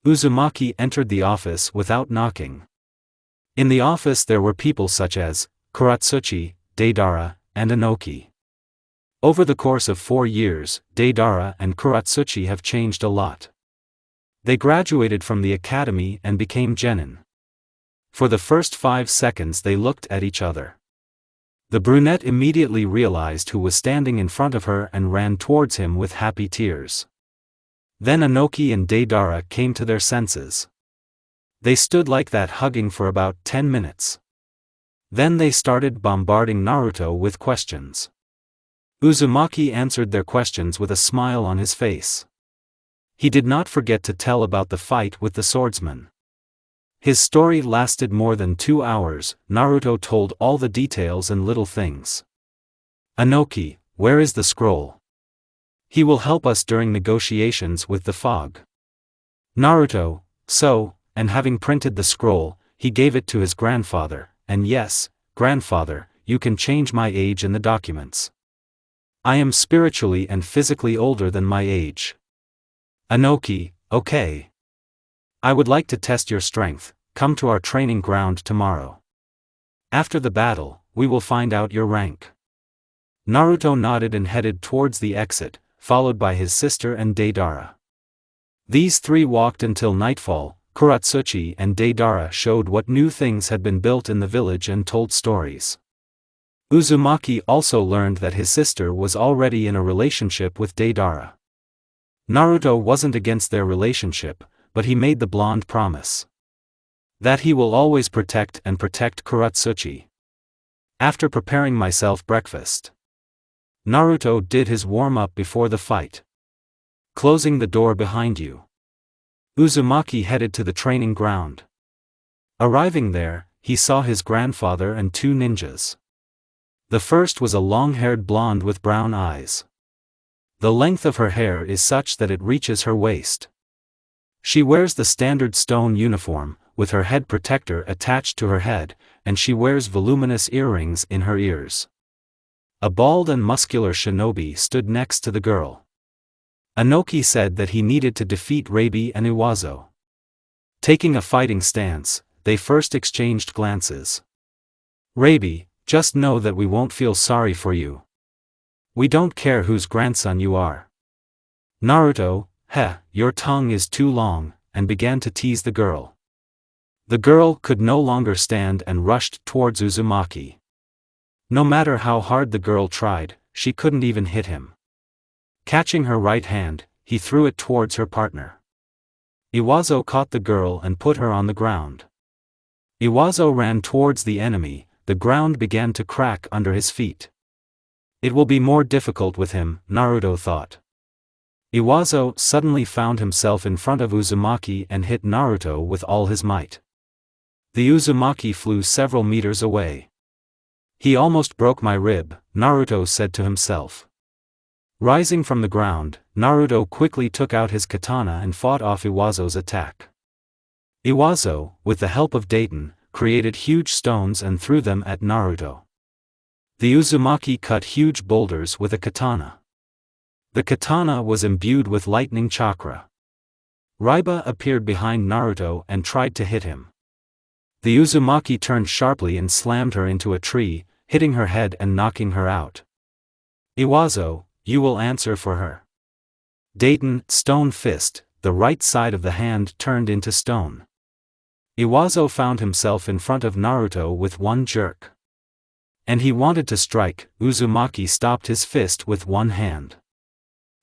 Speaker 1: Uzumaki entered the office without knocking. In the office there were people such as Kuratsuchi, Deidara, and Inoki. Over the course of 4 years, Deidara and Kuratsuchi have changed a lot. They graduated from the academy and became genin. For the first 5 seconds they looked at each other. The brunette immediately realized who was standing in front of her and ran towards him with happy tears. Then Inoki and Deidara came to their senses. They stood like that hugging for about 10 minutes. Then they started bombarding Naruto with questions. Uzumaki answered their questions with a smile on his face. He did not forget to tell about the fight with the swordsman. His story lasted more than 2 hours. Naruto told all the details and little things. Inoki, where is the scroll? He will help us during negotiations with the fog. Naruto, so, and having printed the scroll, he gave it to his grandfather, and yes, grandfather, you can change my age in the documents. I am spiritually and physically older than my age. Inoki, okay. I would like to test your strength. Come to our training ground tomorrow. After the battle, we will find out your rank. Naruto nodded and headed towards the exit, followed by his sister and Deidara. These 3 walked until nightfall. Kuratsuchi and Deidara showed what new things had been built in the village and told stories. Uzumaki also learned that his sister was already in a relationship with Deidara. Naruto wasn't against their relationship, but he made the blonde promise that he will always protect Kuratsuchi. After preparing myself breakfast, Naruto did his warm-up before the fight. Closing the door behind you, Uzumaki headed to the training ground. Arriving there, he saw his grandfather and 2 ninjas. The first was a long-haired blonde with brown eyes. The length of her hair is such that it reaches her waist. She wears the standard stone uniform, with her head protector attached to her head, and she wears voluminous earrings in her ears. A bald and muscular shinobi stood next to the girl. Inoki said that he needed to defeat Rabi and Iwazo. Taking a fighting stance, they first exchanged glances. Rabi, just know that we won't feel sorry for you. We don't care whose grandson you are. Naruto, your tongue is too long, and began to tease the girl. The girl could no longer stand and rushed towards Uzumaki. No matter how hard the girl tried, she couldn't even hit him. Catching her right hand, he threw it towards her partner. Iwazo caught the girl and put her on the ground. Iwazo ran towards the enemy. The ground began to crack under his feet. It will be more difficult with him, Naruto thought. Iwazo suddenly found himself in front of Uzumaki and hit Naruto with all his might. The Uzumaki flew several meters away. He almost broke my rib, Naruto said to himself. Rising from the ground, Naruto quickly took out his katana and fought off Iwazo's attack. Iwazo, with the help of Dayton, created huge stones and threw them at Naruto. The Uzumaki cut huge boulders with a katana. The katana was imbued with lightning chakra. Raiba appeared behind Naruto and tried to hit him. The Uzumaki turned sharply and slammed her into a tree, hitting her head and knocking her out. Iwazo, you will answer for her. Dayton, stone fist, the right side of the hand turned into stone. Iwazo found himself in front of Naruto with one jerk. And he wanted to strike. Uzumaki stopped his fist with one hand.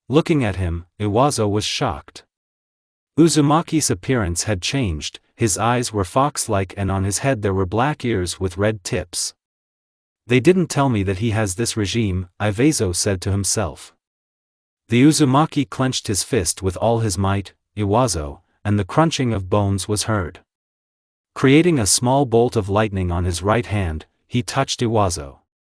Speaker 1: Looking at him, Iwazo was shocked. Uzumaki's appearance had changed, his eyes were fox-like and on his head there were black ears with red tips. They didn't tell me that he has this regime, Iwazo said to himself. The Uzumaki clenched his fist with all his might, Iwazo, and the crunching of bones was heard. Creating a small bolt of lightning on his right hand, he touched Iwazo.